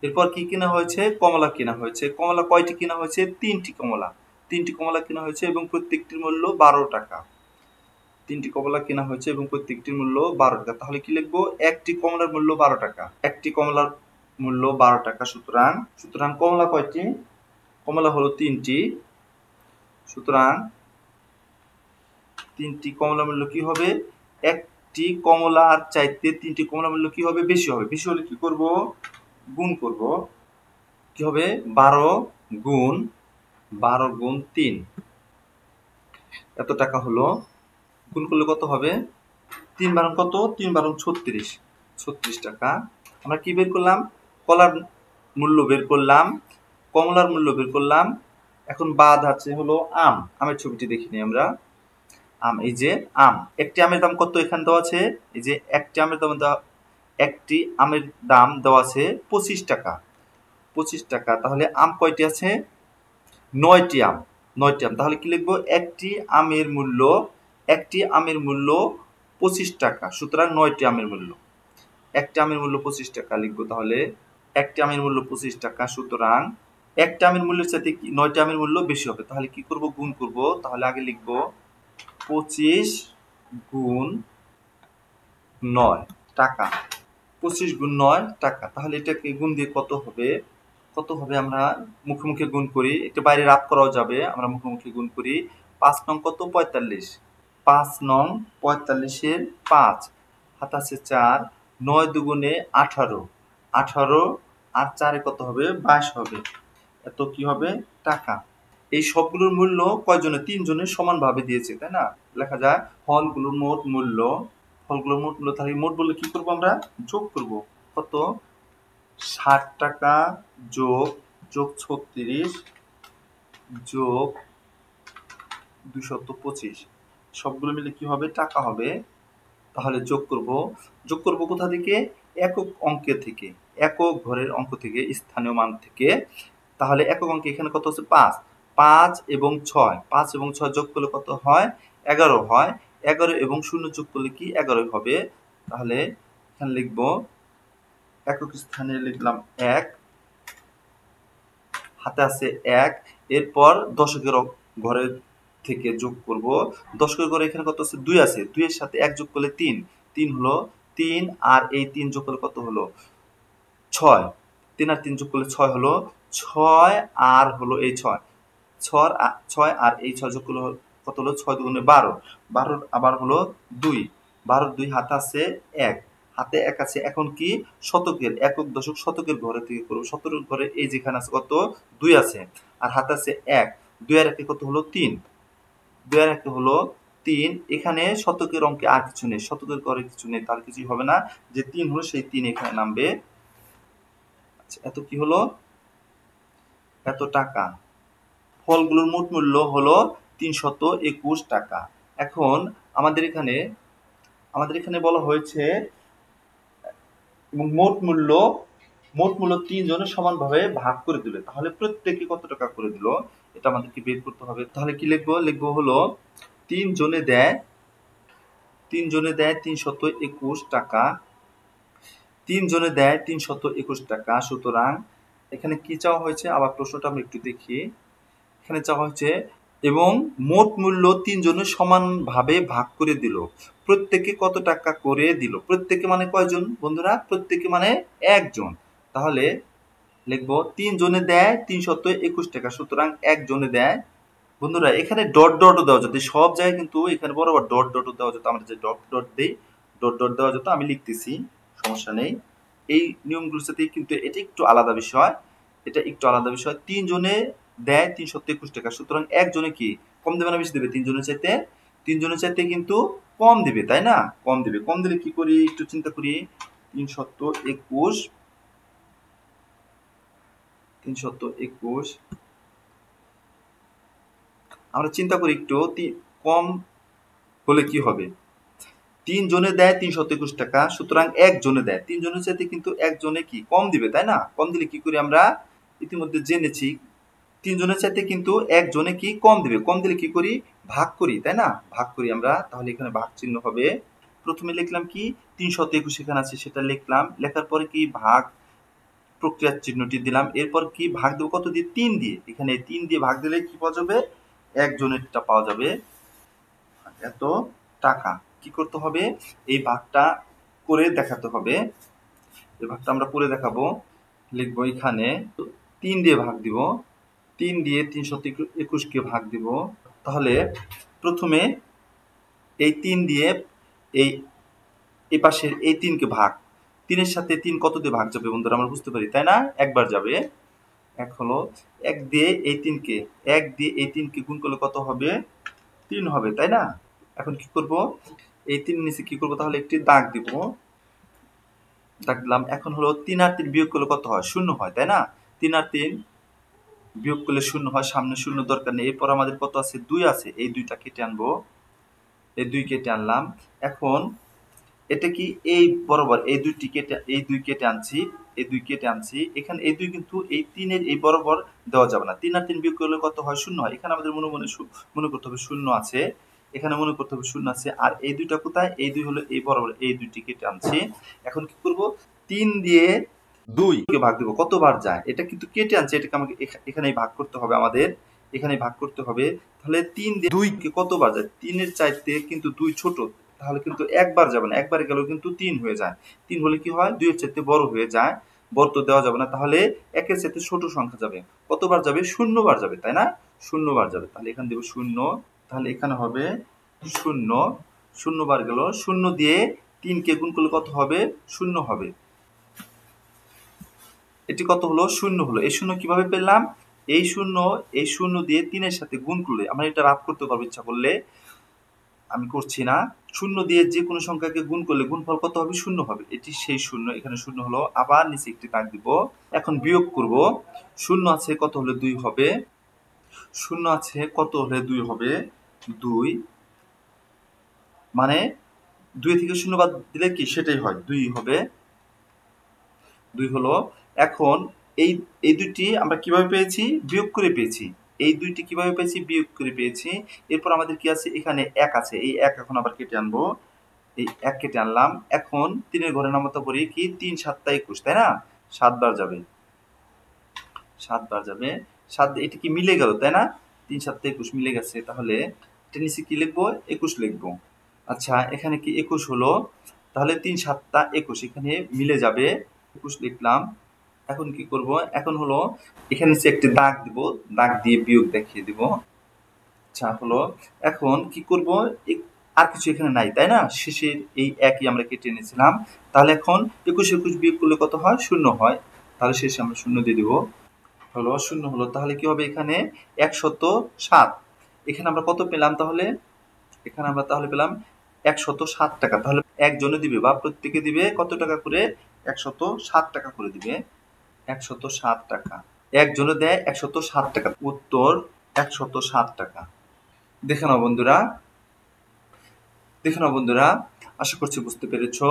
S1: এরপর কি কেনা হয়েছে? কমলা কেনা হয়েছে। কমলা কয়টি কেনা হয়েছে? 3টি কমলা। 3টি কমলা কেনা হয়েছে এবং প্রত্যেকটির মূল্য 12 টাকা। 3টি কমলা কেনা হয়েছে এবং প্রত্যেকটির মূল্য 12 টাকা। তাহলে কি লিখবো? একটি কমলার মূল্য 12 টাকা। একটি কমলার মূল্য 12 টাকা। সুতরাং কমলা কয়টি? কমলা হলো 3টি। সুতরাং 3টি কমলার মূল্য কি হবে? একটি কমলার চাইতে 3টি কমলার মূল্য কি হবে? বেশি হবে। বেশি হলে কি করব? গুণ করব। কি হবে? 12 গুণ 3 এত টাকা হলো। গুণ করলে কত হবে? 3 বারং কত? 3 বারং 36। 36 টাকা। আমরা কি বের করলাম? কলার মূল্য বের করলাম, কমলার মূল্য বের করলাম। এখন বাদ আছে হলো আম। আমের ছবিটি দেখি নিই আমরা। আম, এই যে আম। একটি আমের দাম কত এখানে দেওয়া আছে? এই যে একটি আমের দাম দেওয়া আছে 25 টাকা। 25 টাকা। তাহলে আম কয়টি আছে? 9টি আম। 9টি আম। তাহলে কি লিখবো? একটি আমের মূল্য 25 টাকা। সুতরাং 9টি আমের মূল্য। একটি আমের মূল্য 25 টাকা লিখবো। তাহলে একটি আমের মূল্য 25 টাকা। সুতরাং একটা আমের মূল্যের সাথে 9টি আমের মূল্য বেশি হবে। তাহলে কি করব? গুণ করব। তাহলে আগে লিখবো 25 গুণ 9 টাকা। 25 গুণ 9 টাকা। তাহলে এটাকে গুণ দিয়ে কত হবে? কত হবে? আমরা মুখে মুখে গুণ করি। একটু বাইরে রাত করাও যাবে। আমরা মুখে মুখে গুণ করি। 5 নং কত? 45। 5 নং 45 এর 5 হাত আছে 4। 9 দুগুণে 18। 18 আর 4 কত হবে? 22 হবে। এত কি হবে? টাকা। এই সবগুলোর মূল্য কয়জনে? 3 জনের সমানভাবে দিয়েছে, তাই না? লেখা যায় ফলগুলোর মোট মূল্য। তাহলে মোট বললে কি করব? আমরা যোগ করব। কত? 60 টাকা যোগ 36 যোগ 225। সবগুলো মিলে কি হবে? টাকা হবে। তাহলে যোগ করব কোথা থেকে? একক অঙ্কে থেকে, একক ঘরের অঙ্ক থেকে, স্থানীয় মান থেকে। তাহলে একক অঙ্কে এখানে কত হচ্ছে? 5। 5 এবং 6, 5 এবং 6 যোগ করলে কত হয়? 11 হয়। 11 এবং 0 যোগ করলে কি 11 হবে? তাহলে এখানে লিখব একক স্থানে লিখলাম 1, হাতে আছে 1। এরপর দশকের ঘরের থেকে যোগ করব। দশকের ঘরে এখানে কত আছে? 2 আছে। 2 এর সাথে 1 যোগ করলে 3। 3 হলো 3, আর এই 3 যোগ করলে কত হলো? 6। 3 আর 3 যোগ করলে 6 হলো। 6 আর হলো এই 6। 6 আর এই 6 যোগ করলে কত হলো? 6 দুগুণে 12। 12 আবার হলো 2। 12 2 হাতে আছে 1। হাতে 1 আছে। এখন কি? শতকের, একক দশক শতকের ঘরে থেকে করব। শতকের ঘরে এই যেখানে আছে কত? 2 আছে। আর হাতে আছে 1। 2 আর 1 কত হলো? 3। 2 আর 1 হলো 3। এখানে শতকের অঙ্কে আর কিছু নেই। শতকের ঘরে কিছু নেই, তার কিছুই হবে না। যে 3 হলো সেই 3 এখানে নামবে। এত কি হলো, এত টাকা। ফলগুলোর মোট মূল্য হলো 321 টাকা। এখন আমাদের এখানে বলা হয়েছে এবং মোট মূল্য 3 জনের সমানভাবে ভাগ করে দিল, তাহলে প্রত্যেকে কত টাকা করে দিল এটা আমাদেরকে বের করতে হবে। তাহলে কি লিখবো হলো 3 জনে দেয় 321 টাকা, 3 জনে দেয় 321 টাকা। সুতরাং এখানে কি চাওয়া হয়েছে, আবার প্রশ্নটা আমরা একটু দেখি। এখানে চাওয়া হয়েছে এবং মোট মূল্য 3 জনের সমানভাবে ভাগ করে দিল, প্রত্যেকে কত টাকা করে দিল। প্রত্যেকে মানে কয়জন বন্ধুরা, প্রত্যেকে মানে একজন। তাহলে লিখবো 3 জনে দেয় 321 টাকা, সুতরাং 1 জনে দেয়। বন্ধুরা এখানে ডট ডট দেওয়া যেত, সব জায়গায় কিন্তু এখানে বরাবর ডট ডট দেওয়া যেত, আমরা যে ডট ডট দেই ডট ডট দেওয়া যেত। আমি লিখতেছি, সমস্যা নেই। এই নিয়মগুলোর সাথে কিন্তু এটা একটু আলাদা বিষয়, 3 জনে দেয় 321 টাকা, সুতরাং 1 জনে কি কম দেবে না বেশি দেবে? 3 জনের চাইতে কিন্তু কম দিবে, তাই না? কম দিলে কি করি একটু চিন্তা করি। 321 আমরা চিন্তা করি একটু, কম হলে কি হবে? 3 জনে দেয় 321 টাকা, সুতরাং 1 জনে দেয়। 3 জনের চাইতে কিন্তু 1 জনে কি কম দিবে, তাই না? কম দিলে কি করি আমরা ইতিমধ্যে জেনেছি, 3 জনের চাইতে কিন্তু 1 জনে কি কম দিবে। কম দিলে কি করি, ভাগ করি, তাই না? ভাগ করি আমরা। তাহলে এখানে ভাগ চিহ্ন হবে। প্রথমে লিখলাম কি 321 এখানে আছে সেটা লিখলাম, লেখার পরে কি ভাগ প্রক্রিয়ার চিহ্নটি দিলাম। এরপর কি ভাগ দেবো কত দিয়ে? 3 দিয়ে। এখানে 3 দিয়ে ভাগ দিলে কি পাওয়া যাবে? 1 জনেরটা পাওয়া যাবে, এত টাকা। কি করতে হবে, এই ভাগটা করে দেখাতে হবে। এই ভাগটা আমরা করে দেখাবো। লিখবো এখানে 3 দিয়ে ভাগ দিব, 3 দিয়ে 321 কে ভাগ দিব। তাহলে প্রথমে এই 3 দিয়ে এই পাশের এই 3 কে ভাগ, 3 এর সাথে 3 কত দিয়ে ভাগ যাবে বন্ধুরা আমরা বুঝতে পারি, তাই না? একবার যাবে। এক হলো 1 দিয়ে এই 3 কে গুণ করলে কত হবে? 3 হবে, তাই না? এখন কি করব, এই 3 নিচে কি করব, তাহলে একটি দাগ দিব, দাগ দিলাম। এখন হলো 3 আর 3 বিয়োগ করলে কত হয়? 0 হয়, তাই না? 3 আর 3 বিয়োগ করলে 0 হয়, সামনে 0 দরকার নেই। এরপর আমাদের কত আছে? 2 আছে, এই 2টা কেটে আনবো, এই 2 কেটে আনলাম। এখন এটা কি এই বরাবর এই 2 কেটে আনছি, এখানে এই 2 কিন্তু এই 3 এর এই বরাবর দেওয়া যাবে না। 3 আর 3 বিয়োগ করলে কত হয়? 0 হয়। এখানে আমাদের মনে করতে হবে 0 আছে, এখানে মনে করতে হবে 0 আছে। আর এই 2টা কোথায়? এই 2 হলো এই বরাবর, এই 2টি কেটে আনছি। এখন কি করব, 3 দিয়ে 2 কে ভাগ দেব, কতবার যায়? এটা কিন্তু কেটে আনছে, এটাকে আমাকে এখানেই ভাগ করতে হবে আমাদের, এখানেই ভাগ করতে হবে। তাহলে 3 দিয়ে 2 কে কতবার যায়? 3 এর চাইতে কিন্তু 2 ছোট, তাহলে কিন্তু একবার যাবে না, একবারে গেলেও কিন্তু 3 হয়ে যায়। 3 হলে কি হয়? 2 এর চাইতে বড় হয়ে যায়, বড় তো দেওয়া যাবে না, তাহলে 1 এর চাইতে ছোট সংখ্যা যাবে। কতবার যাবে? 0 বার যাবে, তাই না? 0 বার যাবে। তাহলে এখানে দেব 0, তাহলে এখানে হবে 0, 0 বার গেল। 0 দিয়ে 3 কে গুণ করলে কত হবে? 0 হবে। এটি কত হলো? 0 হলো। এই 0 কিভাবে পেলাম? এই 0 দিয়ে 3 এর সাথে গুণ করলে আমরা এটা রাফ করতে পারবো ইচ্ছা করলে, আমি করছি না। 0 দিয়ে যে কোনো সংখ্যাকে গুণ করলে গুণফল কত হবে? 0 হবে। এটি সেই 0, এখানে 0 হলো। আবার নিচে একটি দাগ দিব। এখন বিয়োগ করব। 0 আছে কত হলে 2 হবে? 0 আছে কত হলে 2 হবে? 2, মানে 2 থেকে 0 বাদ দিলে কি সেটাই হয়, 2 হবে। 2 হলো। এখন এই দুইটি আমরা কিভাবে পেয়েছি? বিয়োগ করে পেয়েছি। এই দুইটি কিভাবে পেয়েছি? বিয়োগ করে পেয়েছি। এরপর আমাদের কি আছে? এখানে 1 আছে, এই 1 এখন আবার কেটে আনবো, এই 1 কেটে আনলাম। এখন 3 এর ঘরে নামতা করি কি 3 7 টা 21, তাই না? 7 বার যাবে, 7 বার যাবে। 7 এটা কি মিলে গেল, তাই না? 3 7 টা 21 মিলে গেছে। তাহলে এটা নিচে কি লিখবো? 21 লিখবো। আচ্ছা এখানে কি 21 হলো, তাহলে 3 7 টা 21 এখানে মিলে যাবে, 21 লিখলাম। এখন কি করব? এখন হলো এখানে নিচে একটি দাগ দিব, দাগ দিয়ে বিয়োগ দেখিয়ে দিব। আচ্ছা হলো। এখন কি করব, আর কিছু এখানে নাই, তাই না? শেষের এই একই আমরা কেটে নিয়েছিলাম। তাহলে এখন 21 21 বিয়োগ করলে কত হয়? 0 হয়। তাহলে শেষে আমরা 0 দিয়ে দিব, হলো 0 হলো। তাহলে কি হবে? এখানে 107। এখানে আমরা কত পেলাম তাহলে? এখানে আমরা তাহলে পেলাম 107 টাকা। তাহলে একজনে দিবে বা প্রত্যেকে দিবে কত টাকা করে? 107 টাকা করে দিবে। 107 টাকা। একজনে দেয় 107 টাকা। উত্তর 107 টাকা। দেখে নাও বন্ধুরা, আশা করছি বুঝতে পেরেছ।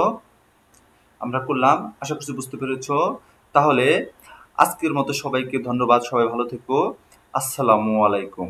S1: আমরা করলাম, আশা করছি বুঝতে পেরেছ। তাহলে আজকের মতো সবাইকে ধন্যবাদ। সবাই ভালো থেকো। আসসালামু আলাইকুম।